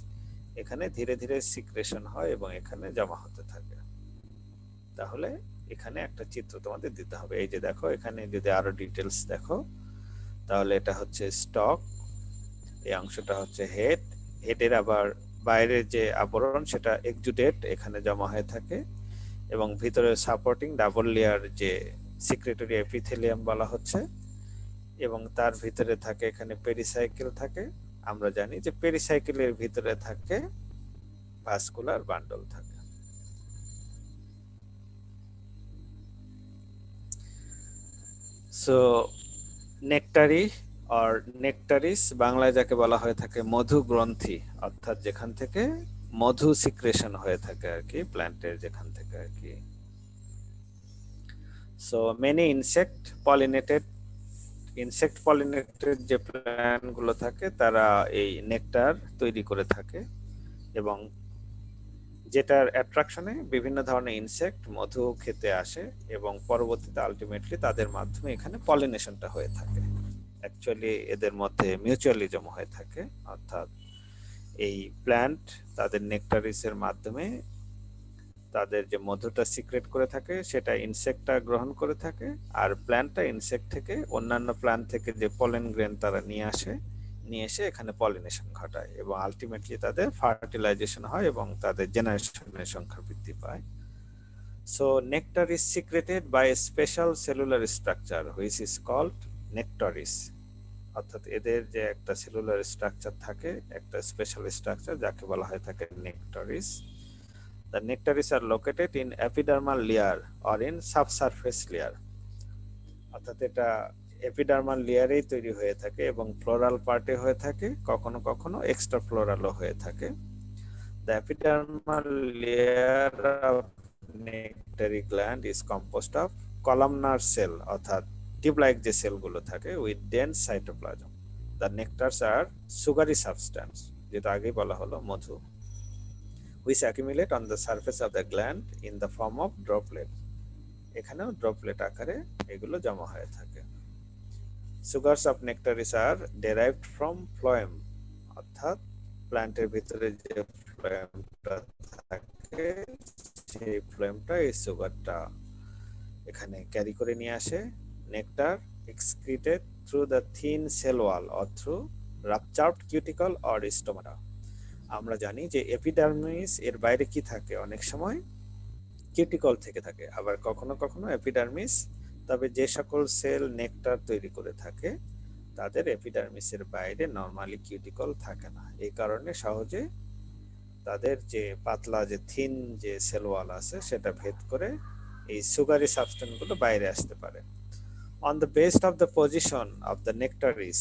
S3: এখানে ধীরে ধীরে সিক্রেশন হয় এবং এখানে জমা হতে থাকে। তাহলে এখানে একটা চিত্র তোমাদের দিতে হবে, এই যে দেখো এখানে যদি আরো ডিটেলস দেখো তাহলে এটা হচ্ছে স্টক, এই অংশটা হচ্ছে হেড, হেডের আবার বাইরের যে আবরণ সেটা এক্সুডেট এখানে জমা হয়ে থাকে এবং ভিতরে সাপোর্টিং ডাবল লেয়ার যে সিক্রেটরি এপিথেলিয়াম বলা হচ্ছে এবং তার ভিতরে থাকে এখানে পেরিসাইকেল থাকে, আমরা জানি যে পেরিসাইকেলের ভিতরে থাকে ভাস্কুলার বান্ডল থাকে। সো নেকটারি আর নেকটারিস বাংলায় যাকে বলা হয়ে থাকে মধু গ্রন্থি, অর্থাৎ যেখান থেকে মধু সিক্রেশন হয়ে থাকে আর কি, প্ল্যান্টের যেখান থেকে আর কি। সো মেনি ইনসেক্ট পলিনেটেড যে প্ল্যান্ট গুলো থাকে তারা এই নেকটার তৈরি করে থাকে এবং যেটার অ্যাট্রাকশনে বিভিন্ন ধরনের ইনসেক্ট মধু খেতে আসে এবং পরবর্তীতে আলটিমেটলি তাদের মাধ্যমে এখানে পলিনেশনটা হয়ে থাকে। অ্যাকচুয়ালি এদের মধ্যে মিউচুয়ালিজম হয়ে থাকে, অর্থাৎ এই প্ল্যান্ট তাদের নেকটারিসের মাধ্যমে তাদের যে মধুটা সিক্রেট করে থাকে সেটা ইনসেক্টটা গ্রহণ করে থাকে, আর প্ল্যান্টটা ইনসেক্ট থেকে অন্যান্য প্ল্যান্ট থেকে যে পলেন গ্রেন তারা নিয়ে এসে এখানে পলিনেশন ঘটায় এবং আলটিমেটলি তাদের ফার্টিলাইজেশন হয় এবং তাদের জেনারেশনের সংখ্যা বৃদ্ধি পায়। So nectar is secreted by a special cellular structure which is called nectaries, অর্থাৎ এদের যে একটা সেলুলার স্ট্রাকচার থাকে, একটা স্পেশাল স্ট্রাকচার যাকে বলা হয় থাকে নেকটারিস। The nectaries are located in epidermal layer or in subsurface layer, অর্থাৎ এটা এপিডার্মাল লেয়ারেই তৈরি হয়ে থাকে এবং ফ্লোরাল পার্টে হয়ে থাকে, কখনো কখনো এক্সট্রা ফ্লোরালও হয়ে থাকে। The epidermal layer of nectary gland is composed of columnar cell, অর্থাৎ টিউব লাইক যে সেলগুলো থাকে with dense cytoplasm. The nectars are sugary substance, যেটা আগেই বলা হলো মধু, which accumulate on the surface of the gland in the form of droplet, এখানেও droplet আকারে এগুলো জমা হয়ে থাকে। Sugars of nectaris are derived from phloem, অর্থাৎ প্ল্যান্টের ভিতরে যে ফ্লোয়েমটা থাকে সেই ফ্লোয়েমটা এই সুগারটা এখানে ক্যারি করে নিয়ে আসে। Nectar excreted through the thin cell wall or through ruptured cuticle or stomata. আমরা জানি যে এপিডার্মিস এর বাইরে কি থাকে, অনেক সময় কিউটিকল থেকে থাকে, আবার কখনো কখনো এপিডার্মিস, তবে যে সকল সেল নেকটার তৈরি করে থাকে তাদের এপিডার্মিসের বাইরে নরমালি কিউটিকল থাকে না, এই কারণে সহজে তাদের যে পাতলা যে থিন যে সেল ওয়াল আছে সেটা ভেদ করে এই সুগারি সাবস্টেন্স গুলো বাইরে আসতে পারে। On the base of the position of the nectaries,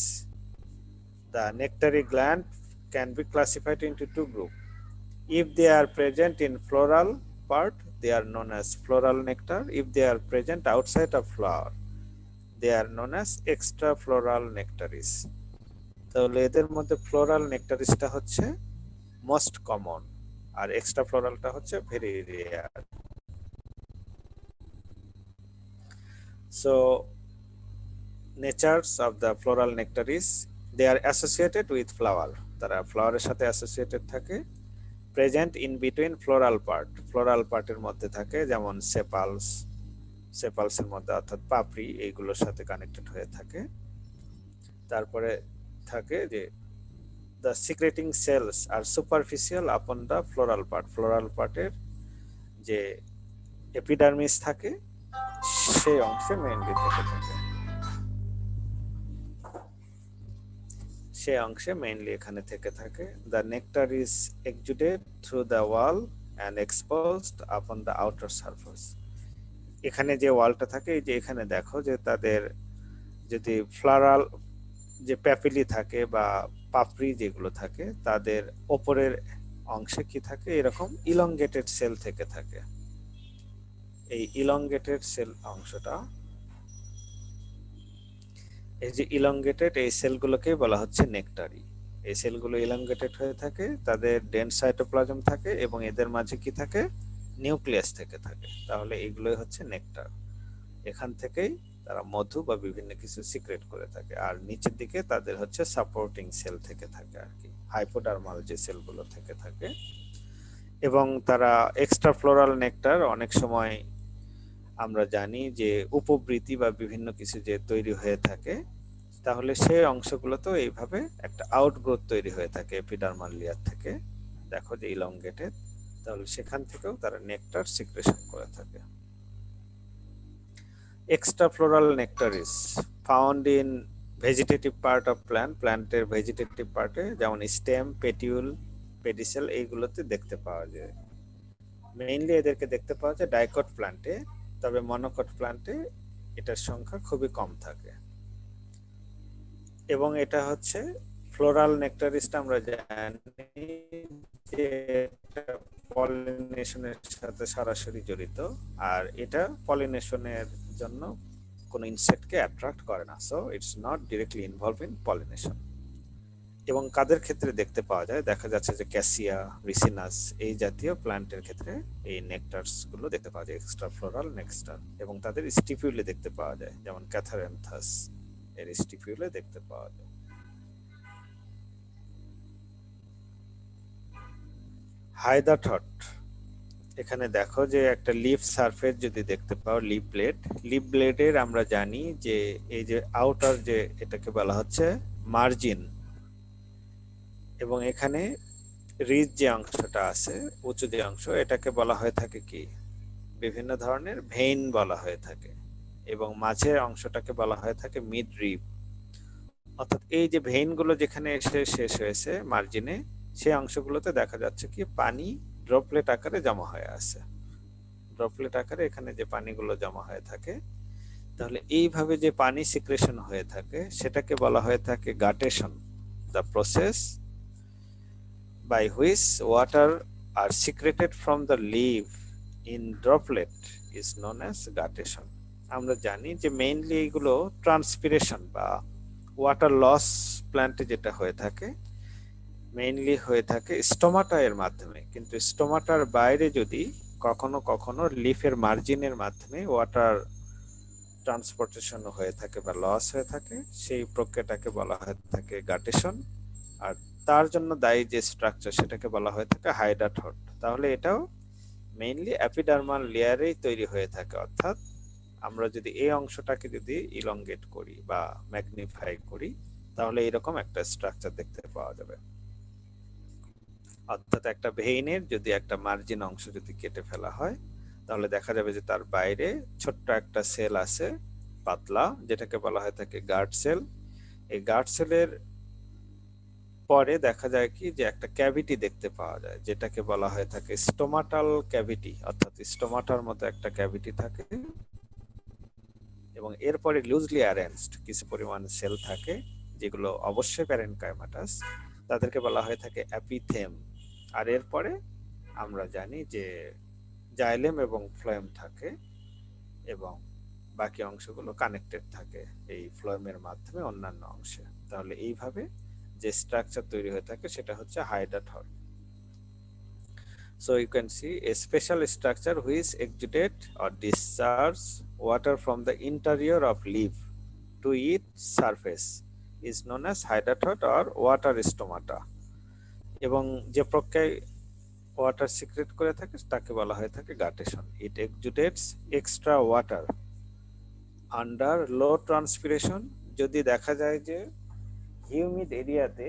S3: the nectary gland can be classified into two groups. If they are present in floral part, they are known as floral nectar. If they are present outside of flower, they are known as extrafloral nectaries. তাহলে এদের মধ্যে floral নেকটারিসটা হচ্ছে most common আর extra ফ্লোরালটা হচ্ছে very rare. So natures of the floral nectaries, they are associated with flower, তারা ফ্লাওয়ারের সাথে অ্যাসোসিয়েটেড থাকে। Present in between floral part, floral পার্টের মধ্যে থাকে, যেমন সেপালসের মধ্যে অর্থাৎ পাপড়ি এইগুলোর সাথে কানেক্টেড হয়ে থাকে। তারপরে থাকে যে the secreting cells are superficial upon the floral part, floral পার্টের যে এপিডার্মিস থাকে সেই অংশে মেইনলি থেকে থাকে, সেই অংশে মেইনলি এখানে থেকে থাকে। The nectar is exuded through the wall and exposed upon the outer surface, এখানে যে ওয়ালটা থাকে এই যে এখানে দেখো যে তাদের যদি ফ্লোরাল যে প্যাপিলি থাকে বা পাপড়ি যেগুলো থাকে তাদের উপরের অংশে কি থাকে, এরকম ইলংগেটেড সেল থেকে থাকে। এই ইলংগেটেড সেল অংশটা, এই যে ইলংগেটেড এই সেলগুলোকে বলা হচ্ছে নেকটারি। এই সেলগুলো ইলংগেটেড হয়ে থাকে, তাদের ডেন্স সাইটোপ্লাজম থাকে এবং এদের মাঝে কি থাকে, নিউক্লিয়াস থেকে থাকে। তাহলে এগুলোই হচ্ছে নেকটার। এখান থেকেই তারা মধু বা বিভিন্ন কিছু সিক্রেট করে থাকে। আর নিচের দিকে তাদের হচ্ছে সাপোর্টিং সেল থেকে থাকে আর কি, হাইপোডার্মাল যে সেলগুলো থেকে থাকে। এবং তারা এক্সট্রা ফ্লোরাল নেকটার অনেক সময় আমরা জানি যে উপবৃতি বা বিভিন্ন কিছু যে তৈরি হয়ে থাকে, তাহলে সেই অংশগুলোতেও এইভাবে একটা আউটগ্রোথ তৈরি হয়ে থাকে এপিডার্মাল লেয়ার থেকে, দেখো যে ইলংগেটেড। তাহলে সেখান থেকেও তারা নেকটার সিক্রেশন করে থাকে। Extra floral nectar is found in vegetative part of প্ল্যান্টের ভেজিটেটিভ পার্টে, যেমন স্টেম, পেটিউল, পেডিসেল, এইগুলোতে দেখতে পাওয়া যায়। মেইনলি এদেরকে দেখতে পাওয়া যায় ডাইকট প্ল্যান্টে, তবে মনোকট প্ল্যান্টে এটার সংখ্যা খুবই কম থাকে। এবং এটা হচ্ছে ফ্লোরাল নেকটারিস্ট, আমরা জানি যে পলিনেশনের সাথে সরাসরি জড়িত, আর এটা পলিনেশনের জন্য কোনো ইনসেক্টকে অ্যাট্রাক্ট করে না, so it's not directly involve in pollination. এবং কাদের ক্ষেত্রে দেখতে পাওয়া যায়, দেখা যাচ্ছে যে ক্যাসিয়া, রিসিনাস এই জাতীয় প্ল্যান্টের ক্ষেত্রে এই নেকটার্স গুলো দেখতে পাওয়া যায়, এক্সট্রা ফ্লোরাল নেকটার। এবং তাদের স্টিপিউলে দেখতে পাওয়া যায়, যেমন ক্যাথারেন্থাস এর স্টিপিউলে দেখতে পাওয়া যায়। হাইদাথট, এখানে দেখো যে একটা লিফ সারফেস যদি দেখতে পাও, লিফ ব্লেডের আমরা জানি যে এই যে আউটার যে এটাকে বলা হচ্ছে মার্জিন, এবং এখানে রিজ যে অংশটা আছে, উঁচু যে অংশ, এটাকে বলা হয়ে থাকে কি, বিভিন্ন ধরনের ভেইন বলা হয়ে থাকে। এবং মাঝের অংশটাকে বলা হয়ে থাকে মিড রিব। অর্থাৎ এই যে ভেইন গুলো যেখানে এসে শেষ হয়েছে মার্জিনে, সেই অংশগুলোতে দেখা যাচ্ছে কি পানি ড্রপলেট আকারে জমা হয়ে আছে। ড্রপলেট আকারে এখানে যে পানিগুলো জমা হয়ে থাকে, তাহলে এইভাবে যে পানি সিক্রেশন হয়ে থাকে সেটাকে বলা হয়ে থাকে guttation. The process by which water are secreted from the leaf in droplet is known as guttation. আমরা জানি যে মেইনলি এগুলো ট্রান্সপিরেশন বা ওয়াটার লস প্ল্যান্টে যেটা হয়ে থাকে, মেইনলি হয়ে থাকে স্টোমাটা এর মাধ্যমে। কিন্তু স্টোমাটার বাইরে যদি কখনো কখনো লিফের মার্জিনের মাধ্যমে ওয়াটার ট্রান্সপোর্টেশন হয়ে থাকে বা লস হয়ে থাকে, সেই প্রক্রিয়াটাকে বলা হয়ে থাকে গাটেশন। আর তার জন্য দায়ী যে স্ট্রাকচার, সেটাকে বলা হয়ে থাকে হাইডাথট। তাহলে এটাও মেইনলি এপিডার্মাল লেয়ারেই তৈরি হয়ে থাকে। অর্থাৎ আমরা যদি এই অংশটাকে যদি ইলংগেট করি বা ম্যাগনিফাই করি, তাহলে এরকম একটা স্ট্রাকচার দেখতে পাওয়া যাবে। অর্থাৎ একটা ভেইনের যদি একটা মার্জিন অংশ যদি কেটে ফেলা হয়, তাহলে দেখা যাবে যে তার বাইরে ছোট্ট একটা সেল আছে পাতলা, যেটাকে বলা হয় থাকে গার্ড সেল। এই গার্ড সেলের পরে দেখা যায় কি যে একটা ক্যাভিটি দেখতে পাওয়া যায়, যেটাকে বলা হয় থাকে স্টোমাটাল ক্যাভিটি। অর্থাৎ স্টোমাটার মতো একটা ক্যাভিটি থাকে, এবং এরপরে লুজলি অ্যারেঞ্জড কিছু পরিমাণ সেল থাকে, যেগুলো অবশ্যই প্যারেনকাইমাটাস, তাদেরকে বলা হয় থাকে অ্যাপিথেম। আর এরপরে আমরা জানি যে জাইলেম এবং ফ্লোয়েম থাকে, এবং বাকি অংশগুলো কানেক্টেড থাকে এই ফ্লোয়েমের মাধ্যমে অন্যান্য অংশে। তাহলে এইভাবে যে স্ট্রাকচার তৈরি হয়ে থাকে সেটা হচ্ছে হাইডাথট। So you can see a special structure which exudate or discharge water from the interior of leaf to its surface is known as hydathot or water stomata. এবং যে প্রক্রিয়ায় ওয়াটার সিক্রেট করে থাকে তাকে বলা হয়ে থাকে গাটেশন। ইট এক্সুডেটস এক্সট্রা ওয়াটার আন্ডার লো transpiration. যদি দেখা যায় যে হিউমিড এরিয়াতে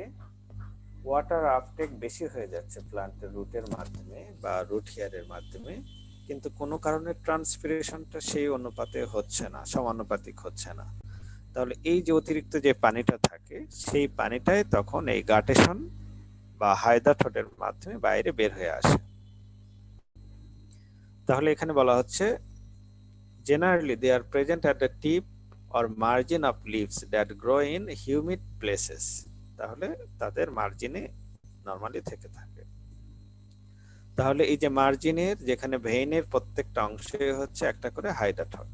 S3: ওয়াটার আপটেক বেশি হয়ে যাচ্ছে প্ল্যান্টের রুটের মাধ্যমে বা রুট হেয়ারের মাধ্যমে, কিন্তু কোনো কারণে ট্রান্সপিরেশনটা সেই অনুপাতে হচ্ছে না, সমানুপাতিক হচ্ছে না, তাহলে এই যে অতিরিক্ত যে পানিটা থাকে, সেই পানিটাই তখন এই গাটেশন বা হাইডাথটের মাধ্যমে বাইরে বের হয়ে আসে। তাহলে এখানে বলা হচ্ছে generally they are present at the tip or margin of leaves that grow in humid places. তাহলে তাদের মার্জিনে নরমালি থেকে থাকে। তাহলে এই যে মার্জিনের যেখানে ভেইনের প্রত্যেকটা অংশে হচ্ছে একটা করে হাইডাথট।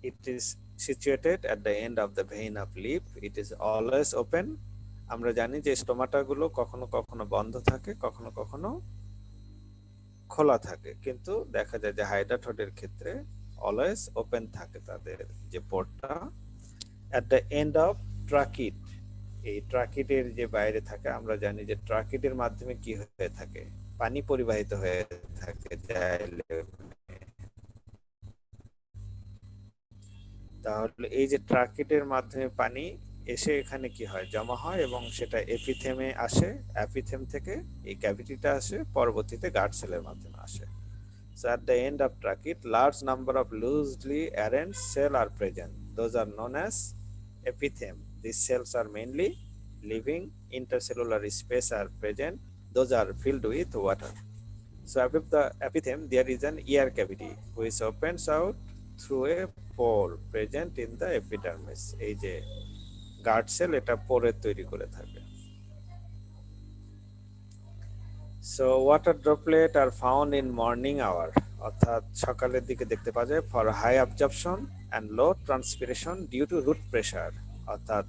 S3: It is situated at the end of the vein of lip, it is always open. আমরা জানি যে স্টোমাটা গুলো কখনো কখনো বন্ধ থাকে, কখনো কখনো খোলা থাকে, কিন্তু দেখা যায় যে হাইড্রাথ্রোডের ক্ষেত্রে অলওয়েজ ওপেন থাকে তাদের যে পোর্টটা। at the end of ট্রাকিট, এই ট্রাকিটের যে বাইরে থাকে, আমরা জানি যে ট্রাকিটের মাধ্যমে কি হয়ে থাকে, পানি পরিবাহিত হয়ে থাকে তাহলে এই যে ট্রাকিটের মাধ্যমে পানি এসে এখানে কি হয়, জমা হয় এবং সেটা এপিথেমে আসে, এপিথেম থেকে এই ক্যাভিটিটা আসে, পরবর্তীতে গার্ড সেলের মাধ্যমে আসে। So at the end of trachea, large number of loosely arranged cells are present. Those are known as epitheme. These cells are mainly living. Intercellular space are present. Those are filled with water. So above the epitheme, there is an ear cavity which opens out through a pore present in the epidermis. এই যে guard sell এটা পোরে তৈরি করে থাকে। So water droplet are found in morning hour, অর্থাৎ সকালের দিকে দেখতে পাওয়া যায়, for high absorption and low transpiration due to root pressure, অর্থাৎ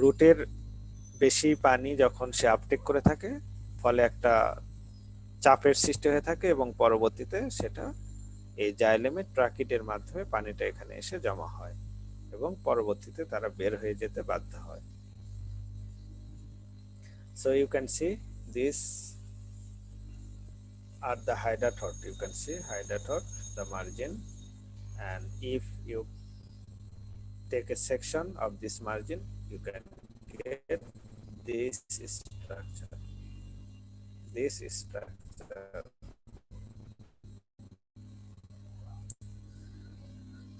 S3: রুটের বেশি পানি যখন সে আপটেক করে থাকে, ফলে একটা চাপের সৃষ্টি হয়ে থাকে এবং পরবর্তীতে সেটা এই জাইলেমের ট্রাকিটের মাধ্যমে পানিটা এখানে এসে জমা হয় এবং পরবর্তীতে তারা বের হয়ে যেতে বাধ্য হয়। So you can see this are the hydathoid. You can see hydathoid, the margin, and if you take a section of this margin, you can get this structure. This structure.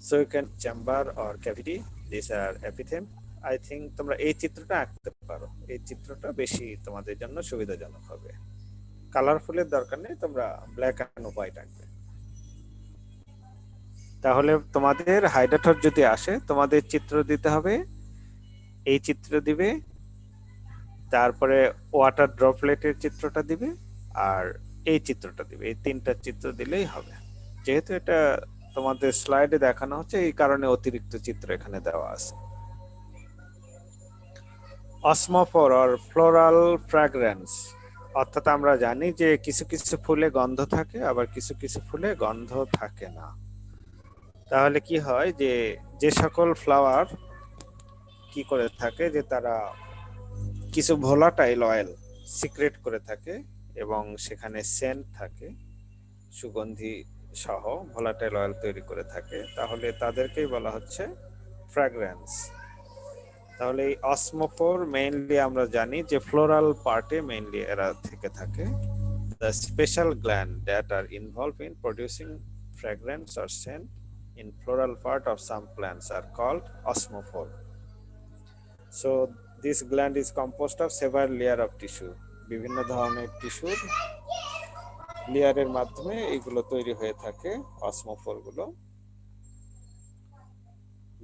S3: So you can chamber or cavity. These are epitheme. I think তোমরা এই চিত্রটা আঁকতে পারো, এই চিত্রটা বেশি তোমাদের জন্য সুবিধাজনক হবে। কালারফুলের দরকার নেই, তোমরা ব্ল্যাক এন্ড হোয়াইট আঁকবে। তাহলে তোমাদের হাইড্রাথ্রোড যদি আসে, তোমাদের চিত্র দিতে হবে, এই চিত্র দিবে, তারপরে ওয়াটার ড্রপলেটের চিত্রটা দিবে, আর এই চিত্রটা দিবে। এই তিনটা চিত্র দিলেই হবে। যেহেতু এটা তোমাদের স্লাইডে দেখানো হচ্ছে, এই কারণে অতিরিক্ত চিত্র এখানে দেওয়া আছে। অসমোফোর অর ফ্লোরাল ফ্র্যাগ্রেন্স, অর্থাৎ আমরা জানি যে কিছু কিছু ফুলে গন্ধ থাকে, আবার কিছু কিছু ফুলে গন্ধ থাকে না। তাহলে কি হয় যে যে সকল ফ্লাওয়ার কি করে থাকে, যে তারা কিছু ভোলাটাইল অয়েল সিক্রেট করে থাকে এবং সেখানে সেন্ট থাকে, সুগন্ধি সহ ভোলাটাইল অয়েল তৈরি করে থাকে, তাহলে তাদেরকেই বলা হচ্ছে ফ্র্যাগ্রেন্স। তাহলে এই অসমোফোর মেইনলি আমরা জানি যে ফ্লোরাল পার্টে মেইনলি এরা থেকে থাকে। The special gland that are involved in producing fragrance or scent in floral part of some plants are called osmophore. So this gland is composed of several layer of tissue. বিভিন্ন ধরনের টিস্যুর লেয়ারের মাধ্যমে এগুলো তৈরি হয়ে থাকে অসমোফোর গুলো।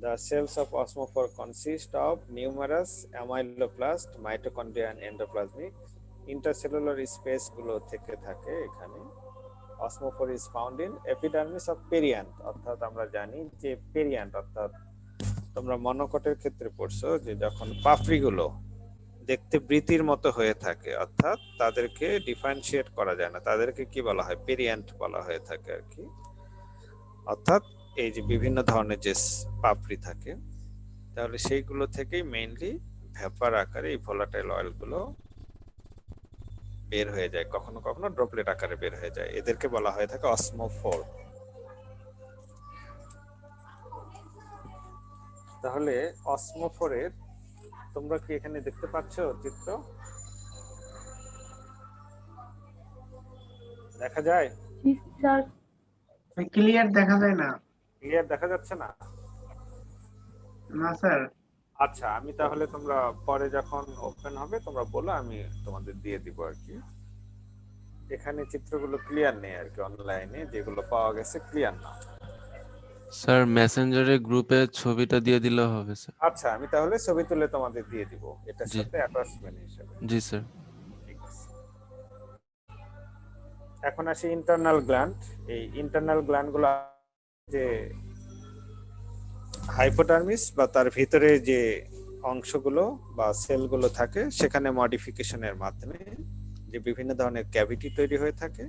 S3: The cells of osmophore consist of numerous amyloplast, mitochondria and endoplasmic. Intercellular space গুলো থেকে থাকে এখানে। Osmophore is found in epidermis of perianth, অর্থাৎ আমরা জানি যে পেরিয়ান্ট, অর্থাৎ তোমরা মনোকটের ক্ষেত্রে পড়ছো যে যখন পাপড়িগুলো দেখতে বৃতির মতো হয়ে থাকে, অর্থাৎ তাদেরকে ডিফারেন্সিয়েট করা যায় না, তাদেরকে কি বলা হয়, পেরিয়ান্ট বলা হয়ে থাকে আর কি। অর্থাৎ এই যে বিভিন্ন ধরনের যে পাপড়ি থাকে, তাহলে সেইগুলো থেকেই মেইনলি ভেপার আকারে এই ভোলাটাইল অয়েলগুলো বের হয়ে যায়, কখনো কখনো ড্রপলেট আকারে বের হয়ে যায়, এদেরকে বলা হয়ে থাকে অসমোফোর। তাহলে অসমোফোরের তোমরা কি এখানে দেখতে পাচ্ছ চিত্র? দেখা যায়?
S2: ক্লিয়ার দেখা যায় না।
S3: ক্লিয়ার দেখা যাচ্ছে না?
S2: না স্যার।
S3: আচ্ছা, আমি তাহলে তোমরা পরে যখন ওপেন হবে তোমরা বলো, আমি তোমাদের দিয়ে দিব আর কি। এখানে চিত্রগুলো ক্লিয়ার নেই আর কি, অনলাইনে যেগুলো পাওয়া গেছে ক্লিয়ার না।
S1: স্যার মেসেঞ্জারে গ্রুপে ছবিটা দিয়ে দিলে হবে স্যার।
S3: আচ্ছা, আমি তাহলে ছবি তুলে তোমাদের দিয়ে দিব এটার
S1: জি।
S3: সাথে অ্যাটাচমেন্ট হিসেবে।
S1: জি স্যার।
S3: ঠিক আছে। এখন আসি ইন্টারনাল গ্ল্যান্ড। এই ইন্টারনাল গ্ল্যান্ডগুলো যে হাইপোডার্মিস বা তার ভিতরে যে অংশগুলো বা সেলগুলো থাকে সেখানে মডিফিকেশনের মাধ্যমে যে বিভিন্ন ধরনের ক্যাভিটি তৈরি হয়ে থাকে,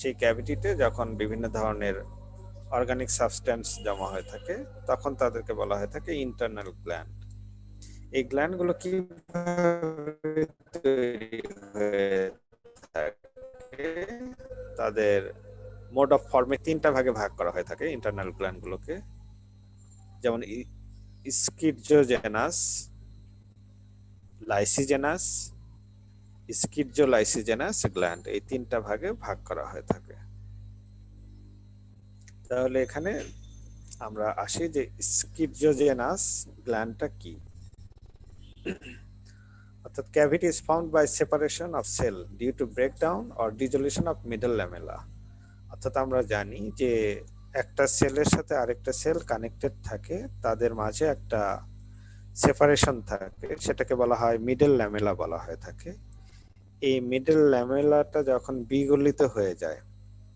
S3: সেই ক্যাভিটিতে যখন বিভিন্ন ধরনের অর্গানিক সাবস্টেন্স জমা হয়ে থাকে তখন তাদেরকে বলা হয়ে থাকে ইন্টারনাল গ্ল্যান্ড। এই গ্ল্যান্ডগুলো কিভাবে তৈরি হয়ে থাকে, তাদের মোড অফ ফর্মে তিনটা ভাগে ভাগ করা হয়ে থাকে ইন্টারনাল গ্ল্যান্ডগুলোকে, যেমন স্কিটজোজেনাস, লাইসিজেনাস, স্কিটজোলাইসিজেনাস গ্ল্যান্ড, এই তিনটা ভাগে ভাগ করা হয়ে থাকে। তাহলে এখানে আমরা আসি যে স্কিটজোজেনাস গ্ল্যান্ডটা কি। অর্থাৎ cavity is found by separation of cell due to breakdown or dissolution of middle lamella. অর্থাৎ আমরা জানি যে একটা সেলের সাথে আরেকটা সেল কানেক্টেড থাকে, তাদের মাঝে একটা সেপারেশন থাকে, সেটাকে বলা হয় মিডল ল্যামেলা বলা হয়ে থাকে। এই মিডল ল্যামেলাটা যখন বিগলিত হয়ে যায়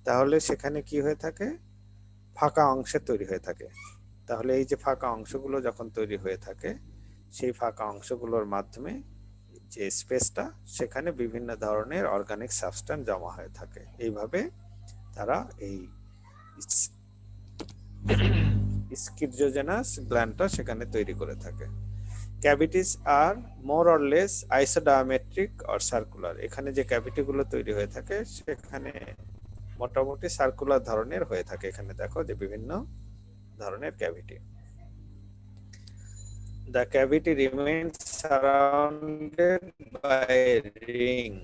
S3: তাহলে সেখানে কি হয়ে থাকে, ফাঁকা অংশে তৈরি হয়ে থাকে। তাহলে এই যে ফাঁকা অংশগুলো যখন তৈরি হয়ে থাকে, সেই ফাঁকা অংশগুলোর মাধ্যমে যে স্পেসটা, সেখানে বিভিন্ন ধরনের অর্গানিক সাবস্টেন্স জমা হয়ে থাকে। এইভাবে তারা এই স্কিটজোজেনাস গ্ল্যান্ডটা সেখানে তৈরি করে থাকে। Cavities are more or less isodiametric or circular. এখানে যে ক্যাভিটিগুলো তৈরি হয়ে থাকে সেখানে মোটামুটি সার্কুলার ধরনের হয়ে থাকে। এখানে দেখো যে বিভিন্ন ধরনের cavity. The cavity remains surrounded by a ring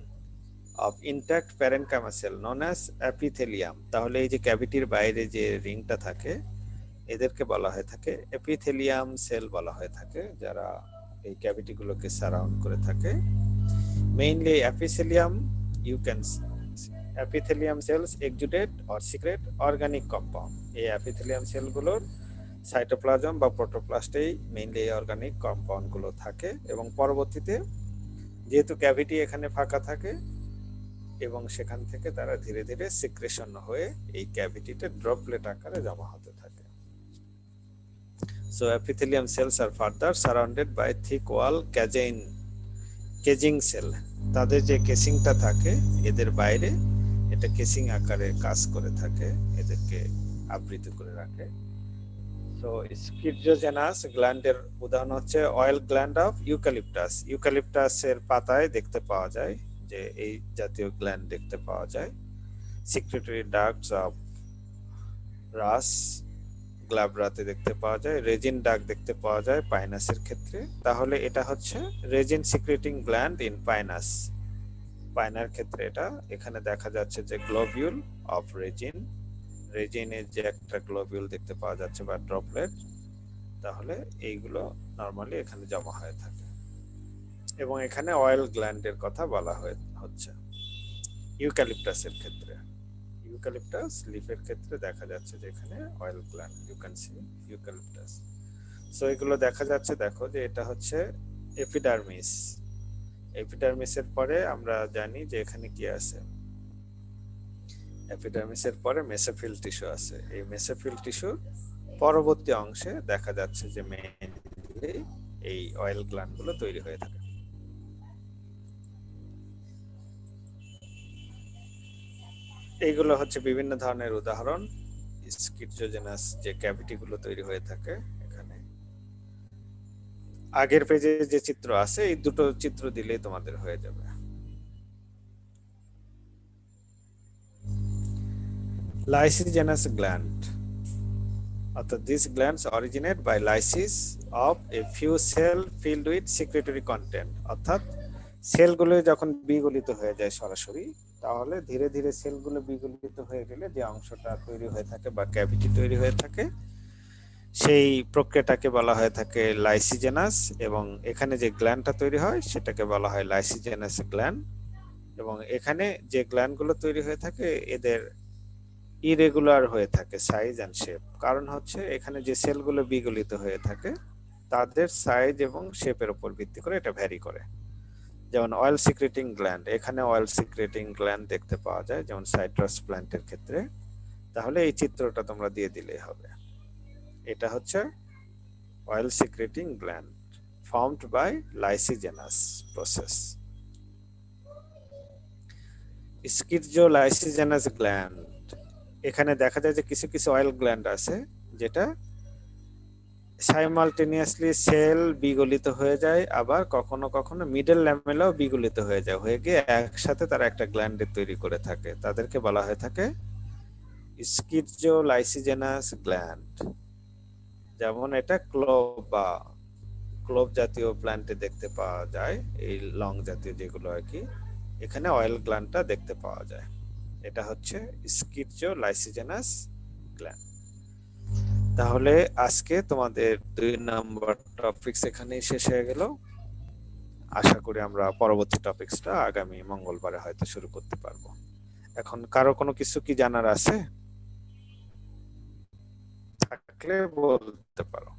S3: of intact parenchyma cell known as epithelium. তাহলে এই যে ক্যাভিটির বাইরে যে রিংটা থাকে এদেরকে বলা হয়ে থাকে এপিথেলিয়াম সেল বলা হয়ে থাকে, যারা এই ক্যাভিটিগুলোকে সারাউন্ড করে থাকে। Mainly epithelium, you can epithelium cells exudate or secrete organic compound. এই epithelium সেলগুলোর সাইটোপ্লাজম বা প্রোটোপ্লাস্টেই মেইনলি এই অর্গানিক কম্পাউন্ড গুলো থাকে, এবং পরবর্তীতে যেহেতু ক্যাভিটি এখানে ফাঁকা থাকে এবং সেখান থেকে তারা ধীরে ধীরে সিক্রেশন হয়ে এই ক্যাভিটিতে ড্রপলেট আকারে জমা হতে থাকে। So epithelium cells are further surrounded by thick wall caging cell. তাদের যে কেসিংটা থাকে এদের বাইরে এটা কেসিং আকারে কাজ করে থাকে, এদেরকে আবৃত করে রাখে। সো স্কিটজোজেনাস গ্ল্যান্ডের উদাহরণ হচ্ছে অয়েল গ্ল্যান্ড অফ ইউক্যালিপটাস। ইউক্যালিপটাসের পাতায় দেখতে পাওয়া যায় যে এই জাতীয় গ্ল্যান্ড দেখতে পাওয়া যায়। সিক্রেটরি ডাক্টস অফ রাস গ্ল্যাব্রাতে দেখতে পাওয়া যায়। রেজিন ডাক দেখতে পাওয়া যায় পাইনাসের ক্ষেত্রে। তাহলে এটা হচ্ছে resin secreting gland in pinus. পাইনার ক্ষেত্রে এটা এখানে দেখা যাচ্ছে যে গ্লোবিউল অফ রেজিন, রেজিনের যে একটা গ্লোবিউল দেখতে পাওয়া যাচ্ছে বা ড্রপলেট, তাহলে এইগুলো নরমালি এখানে জমা হয়ে থাকে। এবং এখানে অয়েল গ্ল্যান্ডের কথা বলা হচ্ছে ইউক্যালিপটাসের ক্ষেত্রে। ইউক্যালিপটাস লিফের ক্ষেত্রে দেখা যাচ্ছে যে এখানে oil gland, you can see eucalyptus. So এগুলো দেখা যাচ্ছে, দেখো যে এটা হচ্ছে এপিডার্মিস। এপিডার্মিসের পরে আমরা জানি যে এখানে কি আছে, এপিডার্মিসের পরে মেসোফিল টিস্যু আছে। এই মেসোফিল টিস্যুর পরবর্তী অংশে দেখা যাচ্ছে যে মেইনলি এই অয়েল গ্ল্যান্ডগুলো তৈরি হয়ে থাকে। এইগুলো হচ্ছে বিভিন্ন ধরনের উদাহরণ স্কিটজোজেনাস যে ক্যাভিটিগুলো তৈরি হয়ে থাকে। এখানে আগের পেজে যে চিত্র আছে এই দুটো চিত্র দিলেই তোমাদের হয়ে যাবে। Lysigenous gland, অর্থাৎ these glands originate by lysis of a few cell filled with secretory content। অর্থাৎ সেলগুলো যখন বিগলিত হয়ে যায় সরাসরি, তাহলে ধীরে ধীরে সেলগুলো বিগলিত হয়ে গেলে যে অংশটা তৈরি হয়ে থাকে বা ক্যাভিটি তৈরি হয়ে থাকে, সেই প্রক্রিয়াটাকে বলা হয়ে থাকে লাইসিজেনাস। এবং এখানে যে গ্ল্যান্ডটা তৈরি হয় সেটাকে বলা হয় লাইসিজেনাস গ্ল্যান্ড। এবং এখানে যে গ্ল্যান্ডগুলো তৈরি হয়ে থাকে এদের ইরেগুলার হয়ে থাকে সাইজ এন্ড শেপ। কারণ হচ্ছে এখানে যে সেলগুলো বিগলিত হয়ে থাকে তাদের সাইজ এবং শেপের উপর ভিত্তি করে এটা ভ্যারি করে। যেমন অয়েল সিক্রেটিং গ্ল্যান্ড, এখানে অয়েল সিক্রেটিং গ্ল্যান্ড দেখতে পাওয়া যায় যেমন সাইট্রাস প্ল্যান্টের ক্ষেত্রে। তাহলে এই চিত্রটা তোমরা দিয়ে দিলেই হবে। এটা হচ্ছে oil secreting gland formed by lysigenous process. Schizolysigenous gland, এখানে দেখা যায় যে কিছু কিছু অয়েল গ্ল্যান্ড আছে যেটা সাইমালটেনিয়াসলি সেল বিগলিত হয়ে যায়, আবার কখনো কখনো মিডল ল্যামেলাও বিগলিত হয়ে যায়, হয়ে গিয়ে একসাথে তারা একটা গ্ল্যান্ডের তৈরি করে থাকে, তাদেরকে বলা হয়ে থাকে স্কিজোলাইসিজেনাস গ্ল্যান্ড। যেমন এটা ক্লোভ জাতীয় প্ল্যান্টে দেখতে পাওয়া যায়, এই লং জাতীয় যেগুলো আর কি, এখানে অয়েল গ্ল্যান্ডটা দেখতে পাওয়া যায়। এটা হচ্ছে স্কিজোলাইসিজেনাস গ্ল্যান্ড। তাহলে আজকে তোমাদের 2 নম্বর টপিকস এখানেই শেষ হয়ে গেল। আশা করি আমরা পরবর্তী টপিকসটা আগামী মঙ্গলবারে হয়তো শুরু করতে পারবো। এখন কারো কোনো কিছু কি জানার আছে? থাকলে বলতে পারো।